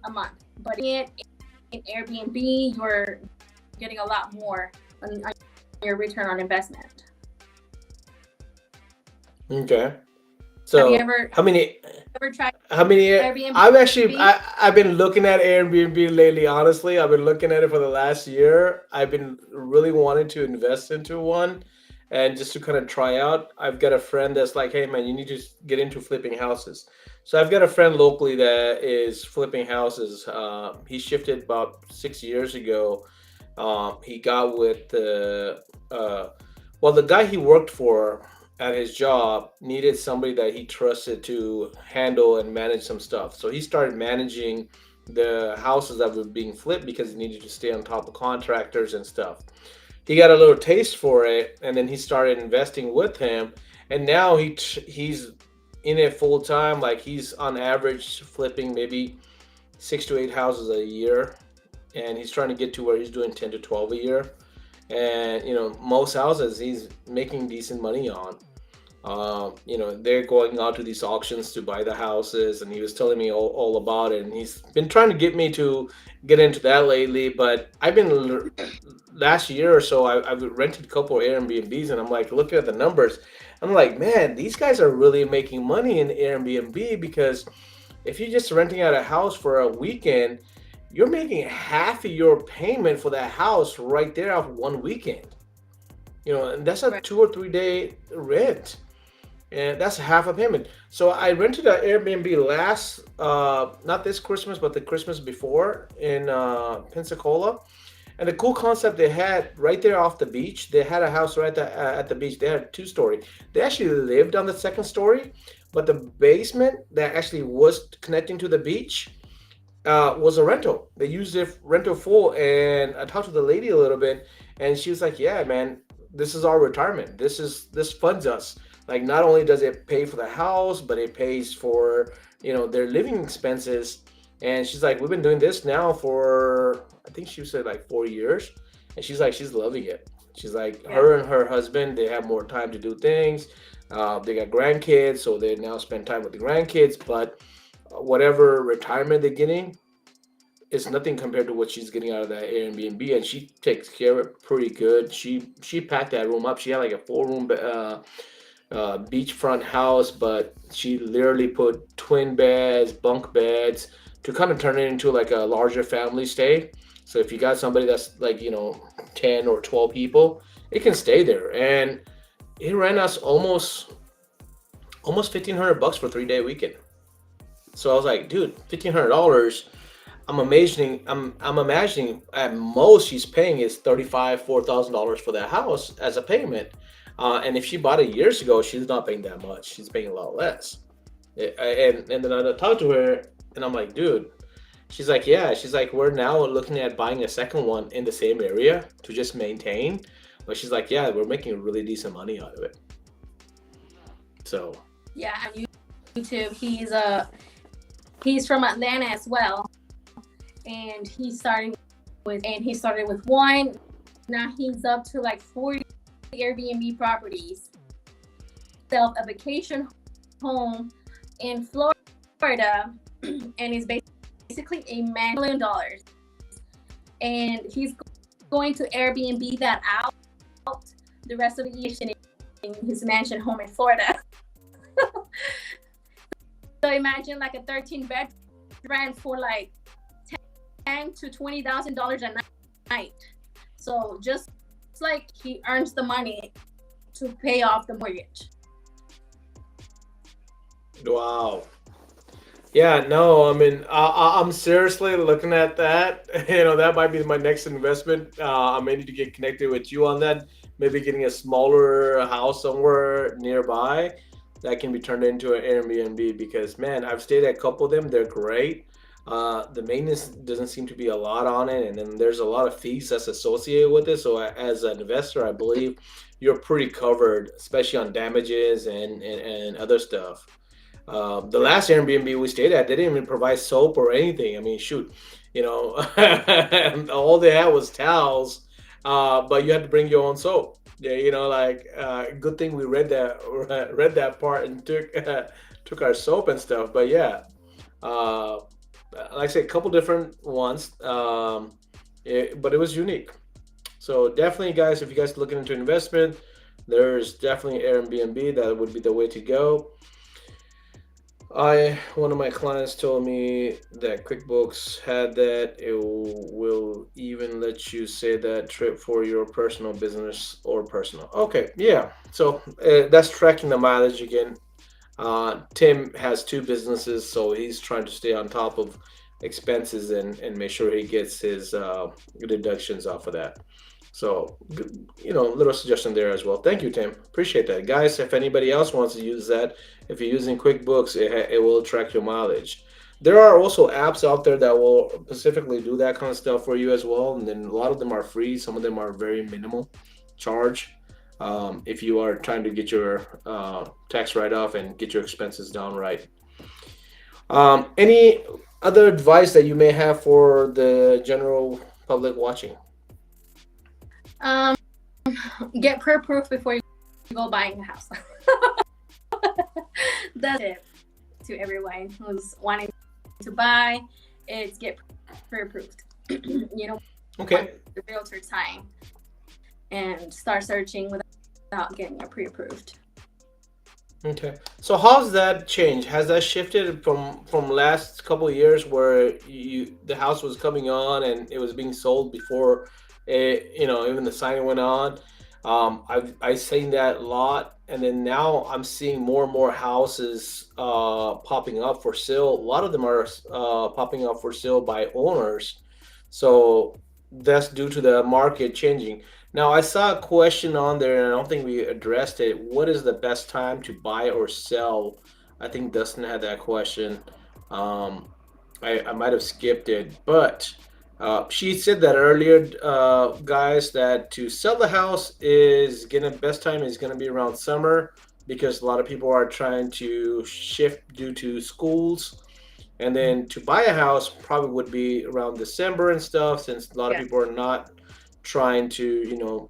a month. But in Airbnb, you're getting a lot more on your return on investment.
Okay.
Have you
So
ever tried
how many
Airbnb?
I've been looking at Airbnb lately, honestly. I've been looking at it for the last year. I've been really wanting to invest into one and just to kind of try out. I've got a friend that's like, "Hey man, you need to get into flipping houses." So I've got a friend locally that is flipping houses. He shifted about 6 years ago. He got with the guy he worked for at his job needed somebody that he trusted to handle and manage some stuff. So he started managing the houses that were being flipped because he needed to stay on top of contractors and stuff. He got a little taste for it, and then he started investing with him. And now he's in it full time. Like he's on average flipping maybe 6 to 8 houses a year, and he's trying to get to where he's doing 10 to 12 a year. And most houses he's making decent money on. They're going out to these auctions to buy the houses, and he was telling me all about it. And he's been trying to get me to get into that lately. But last year or so, I've rented a couple of Airbnbs, and I'm like looking at the numbers. I'm like, man, these guys are really making money in Airbnb because if you're just renting out a house for a weekend, you're making half of your payment for that house right there off one weekend. And that's a
Right.
2 or 3 day rent, and that's half a payment. So I rented an Airbnb last, not this Christmas, but the Christmas before in Pensacola. And the cool concept they had right there off the beach, they had a house right at the beach. They had a 2 story. They actually lived on the second story, but the basement that actually was connecting to the beach was a rental. They used their rental full, and I talked to the lady a little bit, and she was like, "Yeah, man, this is our retirement. This funds us. Like, not only does it pay for the house, but it pays for their living expenses." And she's like, "We've been doing this now for I think she said like 4 years," and she's like, she's loving it. She's like,
Yeah.
her and her husband, they have more time to do things. They got grandkids, so they now spend time with the grandkids, but whatever retirement they're getting, it's nothing compared to what she's getting out of that Airbnb, and she takes care of it pretty good. She packed that room up. She had like a 4 room beachfront house, but she literally put twin beds, bunk beds to kind of turn it into like a larger family stay. So if you got somebody that's like 10 or 12 people, it can stay there, and it ran us almost $1,500 for 3 day weekend. So I was like, dude, $1,500. I'm imagining at most she's paying is $4,000 for that house as a payment. And if she bought it years ago, she's not paying that much. She's paying a lot less. And then I talked to her, and I'm like, dude. She's like, yeah. She's like, we're now looking at buying a second one in the same area to just maintain. But she's like, yeah, we're making really decent money out of it. So
Yeah, on YouTube, he's from Atlanta as well, and he started with one. Now he's up to like 40 Airbnb properties. Self a vacation home in Florida, and he's basically a $1 million, and he's going to Airbnb that out the rest of the year in his mansion home in Florida. So imagine like a 13 bedroom rent for like $10,000 to $20,000 a night. So just like he earns the money to pay off the mortgage.
Wow. Yeah, no, I mean, I'm seriously looking at that. That might be my next investment. I may need to get connected with you on that. Maybe getting a smaller house somewhere nearby that can be turned into an Airbnb because, man, I've stayed at a couple of them. They're great. The maintenance doesn't seem to be a lot on it, and then there's a lot of fees that's associated with it. So, as an investor, I believe you're pretty covered, especially on damages and other stuff. The last Airbnb we stayed at, they didn't even provide soap or anything. I mean, shoot, you know, all they had was towels, but you had to bring your own soap. Yeah, good thing we read that part and took our soap and stuff. But yeah, uh, like I said, a couple different ones, but it was unique. So definitely, guys, if you guys are looking into investment, there's definitely Airbnb. That would be the way to go. I One of my clients told me that QuickBooks had that it will even let you say that trip for your personal business or personal. Okay, yeah. So that's tracking the mileage again. Tim has two businesses, so he's trying to stay on top of expenses and make sure he gets his deductions off of that. So, little suggestion there as well. Thank you, Tim. Appreciate that, guys. If anybody else wants to use that, if you're using QuickBooks, it will track your mileage. There are also apps out there that will specifically do that kind of stuff for you as well, and then a lot of them are free. Some of them are very minimal charge. If you are trying to get your tax write-off and get your expenses down right. Any other advice that you may have for the general public watching?
Um, get pre-approved before you go buying a house. That's it to everyone who's wanting to buy. It's get pre-approved. You know,
Okay.
the realtor time and start searching without getting it pre-approved.
Okay. So how's that changed? Has that shifted from last couple of years where the house was coming on and it was being sold before even the signing went on? I've seen that a lot, and then now I'm seeing more and more houses popping up for sale. A lot of them are popping up for sale by owners, so that's due to the market changing. Now, I saw a question on there, and I don't think we addressed it. What is the best time to buy or sell? I think Dustin had that question. Um, I might have skipped it, but she said that earlier, guys, that to sell the house is gonna best time is gonna be around summer because a lot of people are trying to shift due to schools, and then to buy a house probably would be around December and stuff, since a lot of
Yeah.
people are not trying to,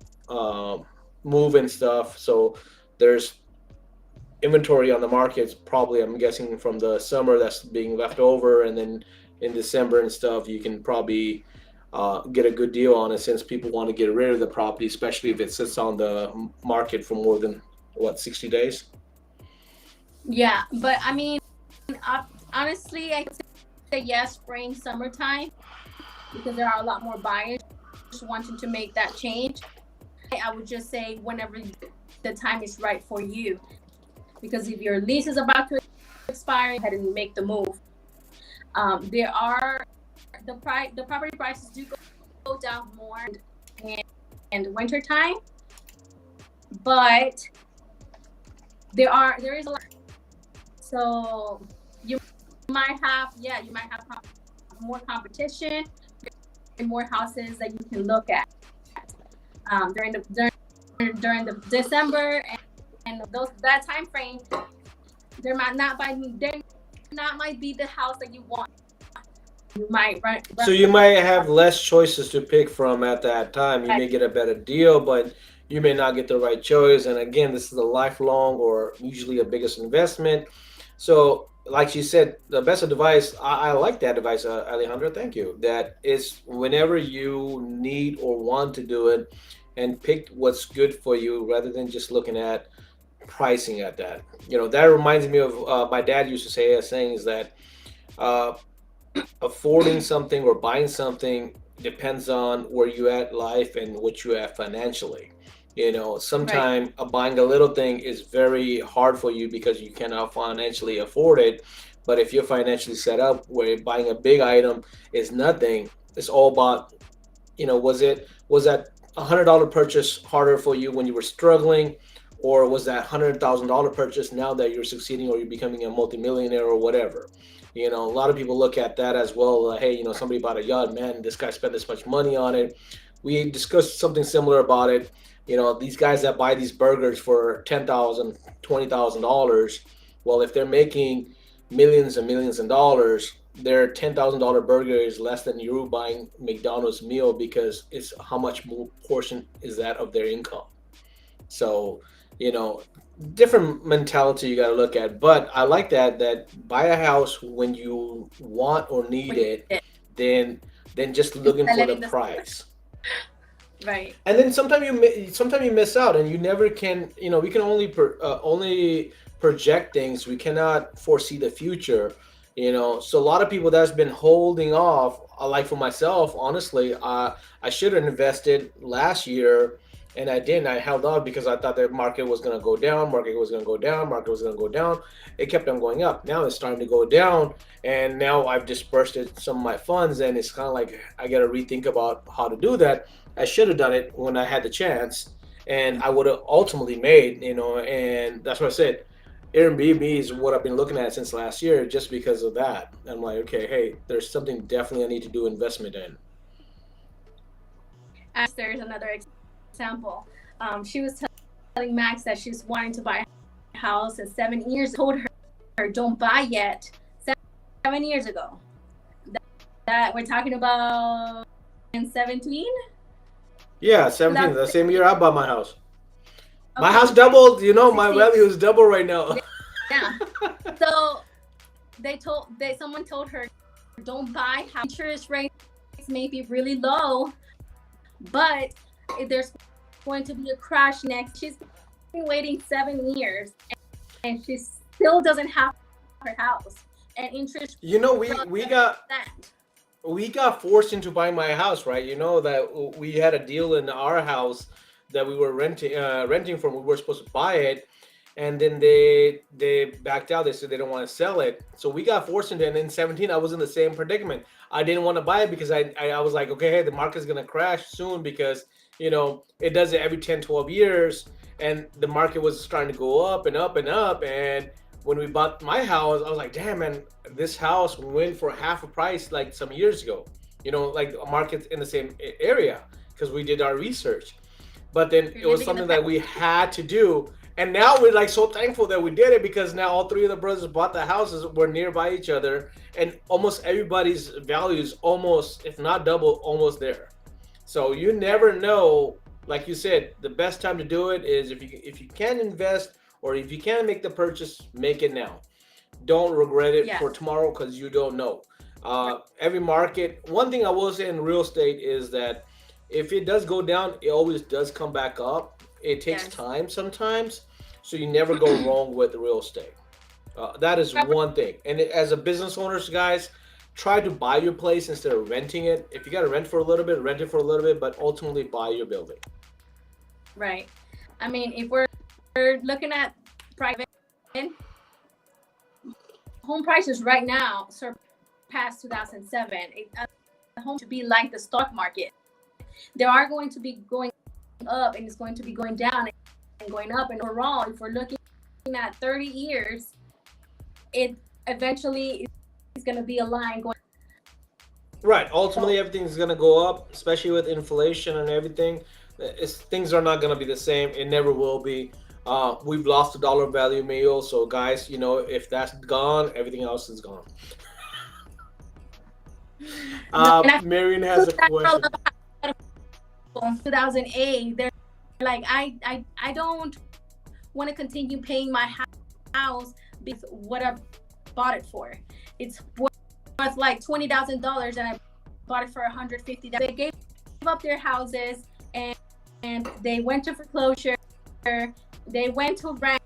move and stuff. So there's inventory on the markets, probably, I'm guessing, from the summer that's being left over. And then in December and stuff, you can probably get a good deal on it since people want to get rid of the property, especially if it sits on the market for more than, what, 60 days?
Yeah, but I mean, honestly, I say yes, spring, summertime, because there are a lot more buyers wanting to make that change. I would just say whenever the time is right for you, because if your lease is about to expire, go ahead and make the move. There are the property prices do go down more in winter time, but there is a lot. So you might have more competition and more houses that you can look at during the December and that time frame. There might be the house that you want. You might
So you might have less choices to pick from at that time. You may get a better deal, but you may not get the right choice. And again, this is a lifelong or usually a biggest investment. So, like you said, the best advice, I like that advice, Alejandra. Thank you. That is whenever you need or want to do it and pick what's good for you rather than just looking at pricing at that. That reminds me of my dad used to say a saying is that uh, affording something or buying something depends on where you at life and what you at financially. You know,
Right.
sometimes buying a little thing is very hard for you because you cannot financially afford it. But if you're financially set up where buying a big item is nothing, it's all about, was that $100 purchase harder for you when you were struggling, or was that $100,000 purchase now that you're succeeding or you're becoming a multimillionaire or whatever? You know, a lot of people look at that as well. Hey, somebody bought a yacht, man, this guy spent this much money on it. We discussed something similar about it. These guys that buy these burgers for $10,000, $20,000. Well, if they're making millions and millions of dollars, their $10,000 burger is less than you buying McDonald's meal because it's how much more portion is that of their income. So, you know, different mentality you got to look at. But I like that buy a house when you want or need
When you
it,
need it.
then just looking
Instead
for the
letting the
price.
right.
And then sometimes you miss out, and you never can. We can only project things. We cannot foresee the future. So a lot of people that's been holding off. Like for myself, honestly, I should have invested last year, and I didn't. I held off because I thought the market was going to go down. Market was going to go down. Market was going to go down. It kept on going up. Now it's starting to go down, and now I've dispersed some of my funds, and it's kind of like I got to rethink about how to do that. I should have done it when I had the chance, and I would have ultimately made, and that's what I said. Airbnb is what I've been looking at since last year, just because of that. I'm like, okay, hey, there's something definitely I need to do investment in.
As there's another example. She was telling Max that she's wanting to buy a house, and 7 years told her don't buy yet. 7 years ago. That we're talking about in 17.
Yeah, 17, the same year I bought my house. My
Okay,
house doubled. My
16.
value is double right now.
Yeah. So someone told her don't buy house. Interest rates may be really low, but there's going to be a crash next. She's been waiting 7 years, and she still doesn't have her house, and interest
you know, we
rates
we got
that.
we got forced into buying my house, right? You know that we had a deal in our house that we were renting from. We were supposed to buy it, and then they backed out. They said they don't want to sell it, so we got forced into it. And in 17, I was in the same predicament. I didn't want to buy it because I was like, okay, hey, the market's gonna crash soon because it does it every 10, 12 years, and the market was starting to go up and up and up. And when we bought my house, I was like, damn, man, this house went for half a price like some years ago. Like a market in the same area because we did our research. But then
You're
it was
living in the
something
past.
that we had to do. And now we're like so thankful that we did it because now all three of the brothers bought the houses. We're nearby each other, and almost everybody's values almost, if not double, almost there. So you
Yeah.
never know. Like you said, the best time to do it is if you can invest or if you can make the purchase, make it now. Don't regret it
Yeah.
for tomorrow because you don't know.
Right.
Every market. One thing I will say in real estate is that if it does go down, it always does come back up. It takes
Yes.
time sometimes, so you never go wrong with real estate. That is one thing. And as a business owners, guys, try to buy your place instead of renting it. If you got to rent for a little bit, rent it for a little bit, but ultimately buy your building.
Right. I mean, if we're looking at private home prices right now surpass 2007. A home should be like the stock market. They are going to be going up, and it's going to be going down and going up. And overall, if we're looking at 30 years, it eventually is going to be a line going.
Right. Ultimately,
So,
everything's gonna go up, especially with inflation and everything. Things are not gonna be the same. It never will be. We've lost the dollar value meal, so guys, if that's gone, everything else is gone.
no, and I
Marion
feel
has a
that for a
question.
lot of 2008, they're like, I don't want to continue paying my house because what I bought it for. It's worth like $20,000, and I bought it for $150. They gave up their houses, and they went to foreclosure. They went to rent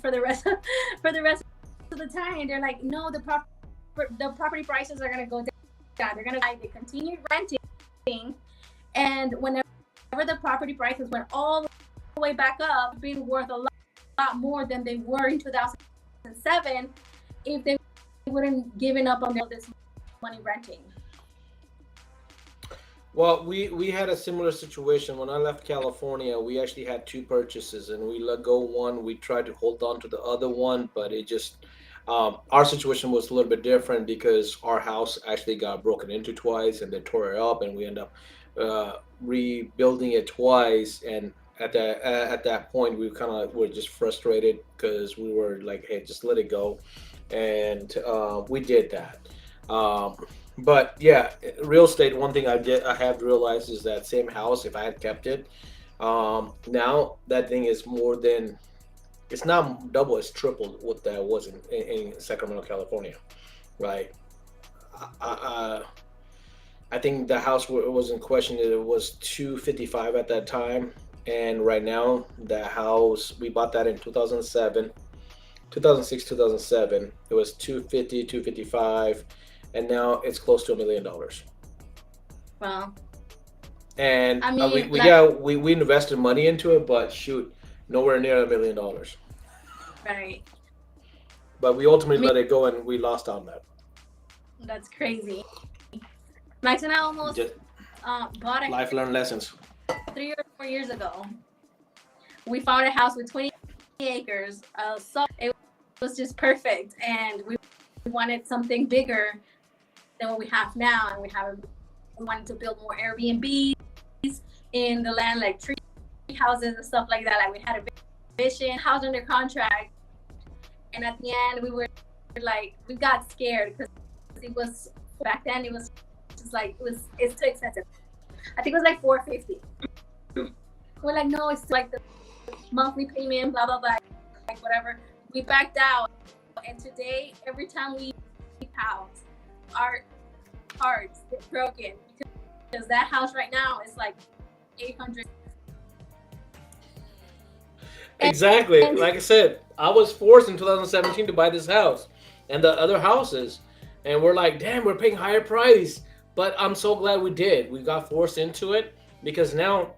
for the rest of the time, and they're like, no, the property the property prices are going to go down. They're going to, they continue renting, and whenever the property prices went all the way back up, being worth a lot more than they were in 2007, if they wouldn't given up on all this money renting.
Well, we had a similar situation when I left California. We actually had two purchases, and we let go one. We tried to hold on to the other one, but it just our situation was a little bit different because our house actually got broken into twice, and they tore it up, and we ended up rebuilding it twice. And at that point, we kind of were just frustrated because we were like, "Hey, just let it go," and we did that. Um, but yeah, real estate. One thing I have realized is that same house, if I had kept it, now that thing is more than, it's not double, it's tripled what that was in Sacramento, California, right? I, I think the house was in question. It was 255 at that time, and right now the house we bought that in 2007, 2006, 2007. It was 250, 255, and now it's close to $1 million.
Well,
And
I
we,
mean,
we
like,
yeah we invested money into it, but shoot, nowhere near $1 million.
right.
But we
I
ultimately
mean,
let it go, and we lost on that.
that's crazy. Max and I almost
Just
bought a
life learned lessons.
3 or 4 years ago. We found a house with 20 acres, so it was just perfect, and we wanted something bigger than what we have now, and we wanted to build more Airbnbs in the land, like tree houses and stuff like that. Like, we had a vision, house under contract, and at the end we were like, we got scared because it was, back then it was just like, it's too expensive. I think it was like 450. We're like, no, it's like the monthly payment, blah blah blah, like whatever. We backed out, and today every time we leave house, our hearts get broken because that house right now is like 800.
Exactly.
And
Like I said, I was forced in 2017 to buy this house and the other houses, and we're like, damn, we're paying higher price. But I'm so glad we did. We got forced into it because now,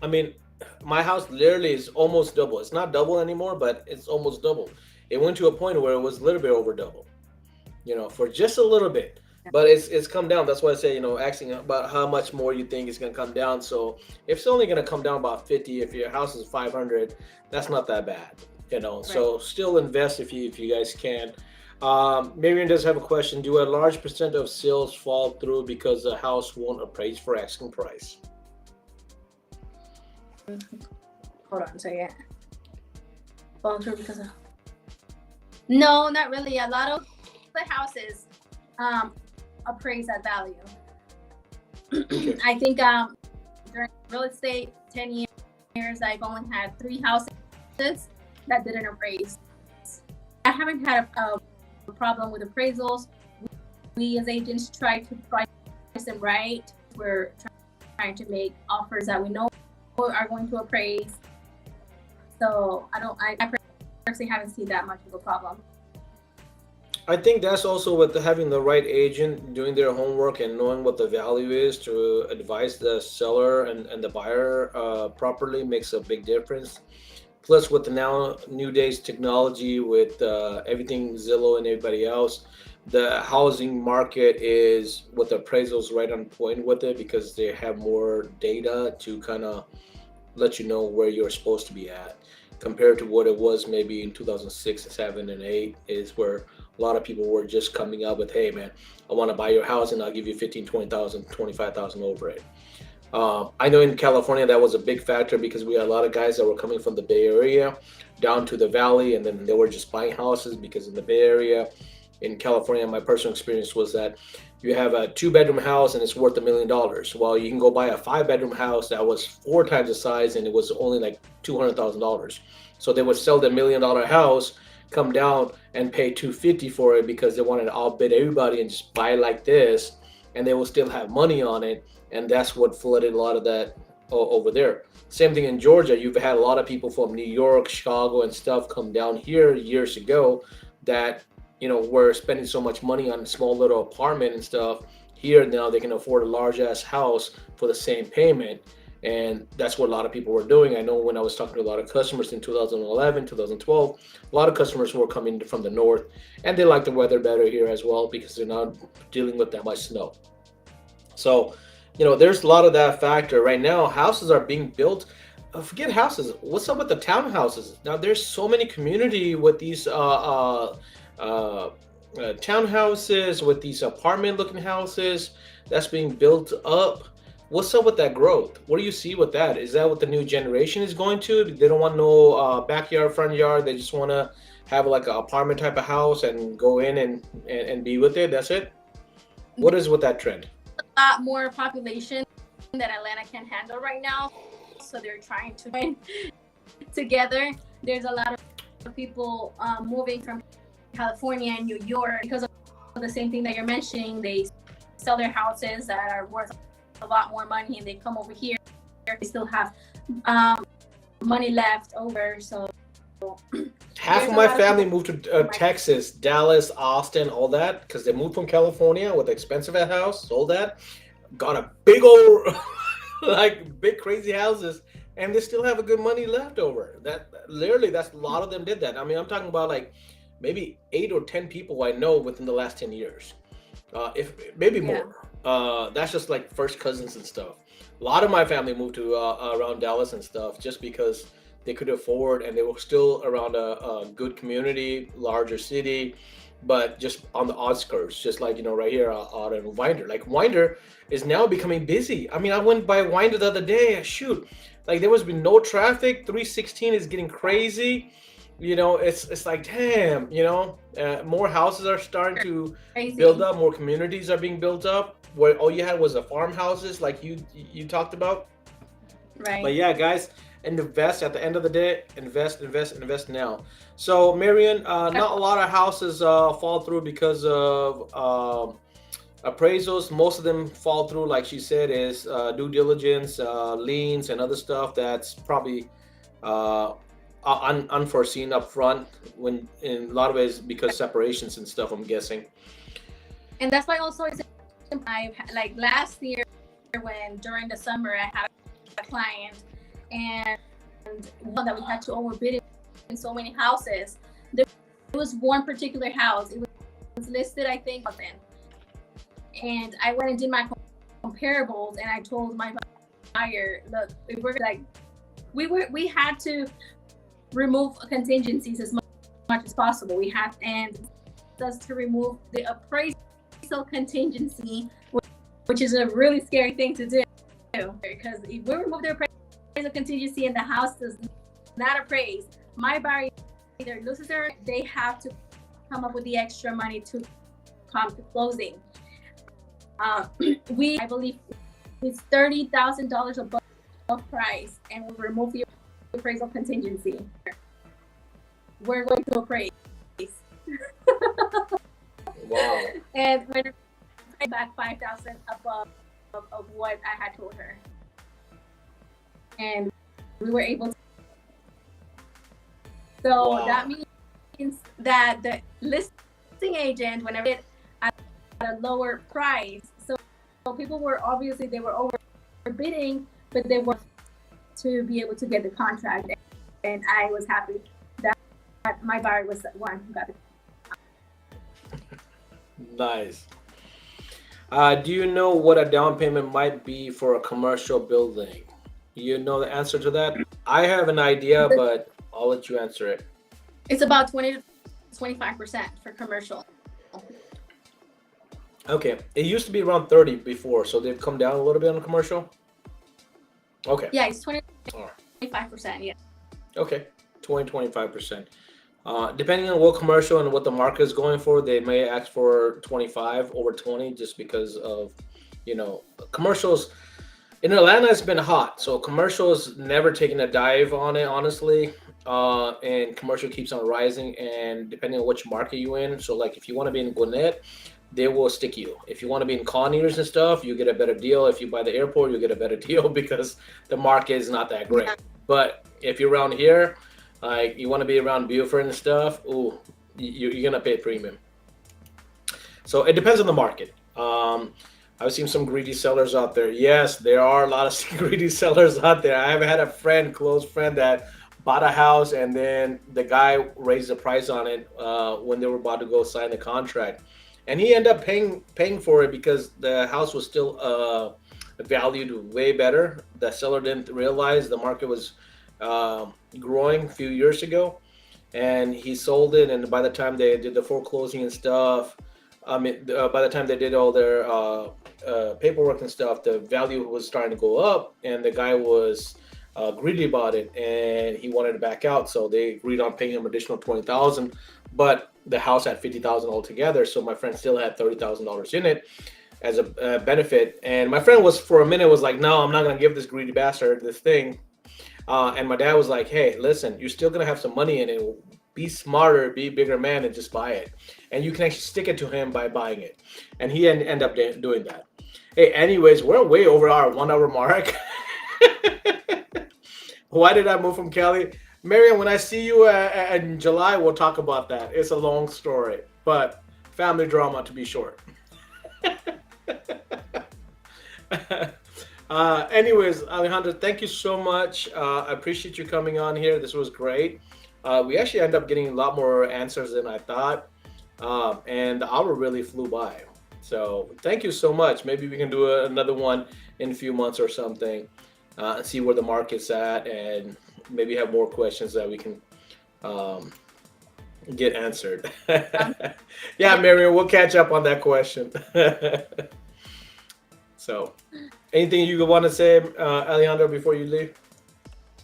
I mean, my house literally is almost double. It's not double anymore, but it's almost double. It went to a point where it was a little bit over double, for just a little bit. But it's come down. That's why I say, asking about how much more you think it's gonna come down. So if it's only gonna come down about 50, if your house is 500, that's not that bad.
right.
So still invest if you guys can. Miriam does have a question. Do a large percent of sales fall through because the house won't appraise for asking price?
Hold on a second. Fall through because of, no, not really. A lot of the houses appraise at value.
Okay.
I think during real estate 10 years, I've only had 3 houses that didn't appraise. I haven't had a problem with appraisals. We as agents try to price them right. We're trying to make offers that we know are going to appraise. So I personally haven't seen that much of a problem.
I think that's also with having the right agent doing their homework and knowing what the value is to advise the seller and the buyer properly makes a big difference. Plus, with the now new days technology, with everything Zillow and everybody else, the housing market is with appraisals right on point with it because they have more data to kind of let you know where you're supposed to be at compared to what it was maybe in 2006, 7, and 8 is where a lot of people were just coming up with, hey man, I want to buy your house and I'll give you 15, 20,000, 25,000 over it. I know in California that was a big factor because we had a lot of guys that were coming from the Bay Area down to the Valley, and then they were just buying houses because in the Bay Area, in California, my personal experience was that you have a 2-bedroom house and it's worth $1 million. While you can go buy a 5-bedroom house that was 4 times the size and it was only like $200,000. So they would sell the $1 million house, come down and pay 250 for it because they wanted to outbid everybody and just buy it like this, and they will still have money on it. And that's what flooded a lot of that over there. Same thing in Georgia. You've had a lot of people from New York, Chicago, and stuff come down here years ago that we're spending so much money on a small little apartment and stuff. Here now they can afford a large ass house for the same payment. And that's what a lot of people were doing. I know when I was talking to a lot of customers in 2011, 2012, a lot of customers were coming from the north, and they like the weather better here as well because they're not dealing with that much snow. So, there's a lot of that factor. Right now, houses are being built. Forget houses. What's up with the townhouses? Now, there's so many community with these townhouses, with these apartment-looking houses that's being built up. What's up with that growth? What do you see with that? Is that what the new generation is going to? They don't want no backyard, front yard. They just want to have like an apartment type of house and go in and be with it. That's it. What is with that trend?
A lot more population that Atlanta can handle right now, so they're trying to join together. There's a lot of people moving from California and New York because of the same thing that you're mentioning. They sell their houses that are worth a lot more money, and they come over here. They still have money left over, so
half of my family moved to Texas, Dallas, Austin, all that, because they moved from California with expensive house, sold that, got a big old, like big crazy houses, and they still have a good money left over. That literally, that's a lot of them did that. I mean, I'm talking about like maybe 8 or 10 people I know within the last 10 years, if maybe more. That's just like first cousins and stuff. A lot of my family moved to around Dallas and stuff just because they could afford, and they were still around a good community, larger city, but just on the outskirts, just like right here out in Winder. Like Winder is now becoming busy. I mean, I went by Winder the other day. Shoot, like there was been no traffic. 316 is getting crazy. It's like damn. More houses are starting to build up. More communities are being built up. Where all you had was the farmhouses, like you talked about.
Right.
But yeah, guys, invest at the end of the day. Invest now. So Marian, not a lot of houses fall through because of appraisals. Most of them fall through, like she said, is due diligence, liens, and other stuff that's probably unforeseen up front, when in a lot of ways because separations and stuff, I'm guessing.
And that's why also I like last year when during the summer I had a client and that we had to overbid in so many houses. There was one particular house. It was listed, I think, and I went and did my comparables, and I told my buyer, look, if we're like, we had to remove contingencies as much as possible. We had and us to remove the appraisal contingency, which is a really scary thing to do, because if we remove the appraisal contingency and the house does not appraise, my buyer either loses their, they have to come up with the extra money to come to closing. I believe it's $30,000 above price, and we remove the appraisal contingency. We're going to appraise.
Wow.
And when I back 5,000 above of what I had told her, and we were able to. So wow. That means that the listing agent, whenever it at a lower price, so people were obviously they were overbidding, but they were to be able to get the contract, and I was happy that my buyer was the one who got it.
Nice. Do you know what a down payment might be for a commercial building? You know the answer to that? I have an idea, but I'll let you answer it.
It's about 20 to 25% for commercial.
Okay. It used to be around 30 before, so they've come down a little bit on the commercial? Okay.
Yeah, it's 25%, yeah.
Okay, 25%. Depending on what commercial and what the market is going for, they may ask for 25 over 20 just because of, commercials. In Atlanta, it's been hot, so commercials never taken a dive on it, honestly. And commercial keeps on rising, and depending on which market you're in. So, like, if you want to be in Gwinnett, they will stick you. If you want to be in Conyers and stuff, you get a better deal. If you buy the airport, you get a better deal because the market is not that great. But if you're around here, like you want to be around Beaufort and stuff, you're gonna pay premium. So it depends on the market. I've seen some greedy sellers out there. Yes, there are a lot of greedy sellers out there. I've had a friend, close friend, that bought a house and then the guy raised the price on it when they were about to go sign the contract, and he ended up paying for it because the house was still valued way better. The seller didn't realize the market was uh, growing a few years ago, and he sold it. And by the time they did the foreclosing and stuff, I mean, by the time they did all their paperwork and stuff, the value was starting to go up, and the guy was greedy about it, and he wanted to back out. So they agreed on paying him additional 20,000, but the house had 50,000 altogether. So my friend still had $30,000 in it as a benefit. And my friend was for a minute was like, "No, I'm not gonna give this greedy bastard this thing." And my dad was like, "Hey, listen, you're still gonna have some money in it. Be smarter, be a bigger man, and just buy it. And you can actually stick it to him by buying it." And he end up doing that. Hey, anyways, we're way over our 1 hour mark. Why did I move from Cali? Mariam, when I see you in July, we'll talk about that. It's a long story, but family drama to be short. Anyways, Alejandro, thank you so much. I appreciate you coming on here. This was great. We actually ended up getting a lot more answers than I thought, and the hour really flew by. So thank you so much. Maybe we can do another one in a few months or something, and see where the market's at, and maybe have more questions that we can um, get answered. Yeah, Mariam, we'll catch up on that question. So, anything you want to say, Alejandro, before you leave?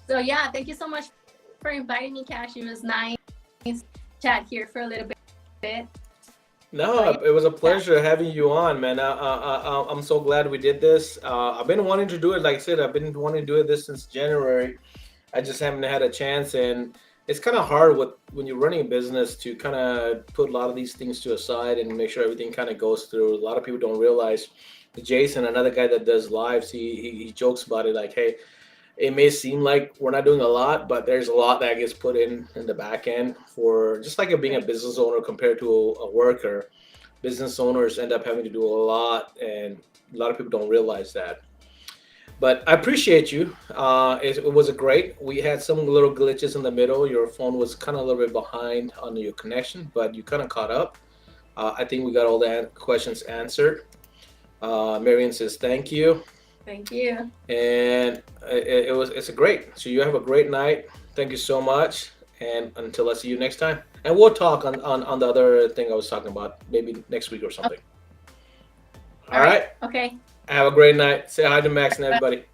So yeah, thank you so much for inviting me, Cash. It was nice chat here for a little bit.
No,
So
it was a
yeah,
pleasure having you on, man. I'm so glad we did this. I've been wanting to do it. Like I said, I've been wanting to do it this since January. I just haven't had a chance, and it's kind of hard with when you're running a business to kind of put a lot of these things to a side and make sure everything kind of goes through. A lot of people don't realize. Jason, another guy that does lives, he jokes about it like, "Hey, it may seem like we're not doing a lot, but there's a lot that gets put in the back end for just like being a
right.
business owner compared to a worker. Business owners end up having to do a lot, and a lot of people don't realize that. But I appreciate you. It was a great. We had some little glitches in the middle. Your phone was kind of a little bit behind on your connection, but you kind of caught up. I think we got all the questions answered. Marion says thank you,
Thank you.
and it's a great. So you have a great night. Thank you so much, and until I see you next time, and we'll talk on the other thing I was talking about maybe next week or
Oh,
something.
all
All
right.
right.
Okay.
Have a great night. Say hi to Max and everybody.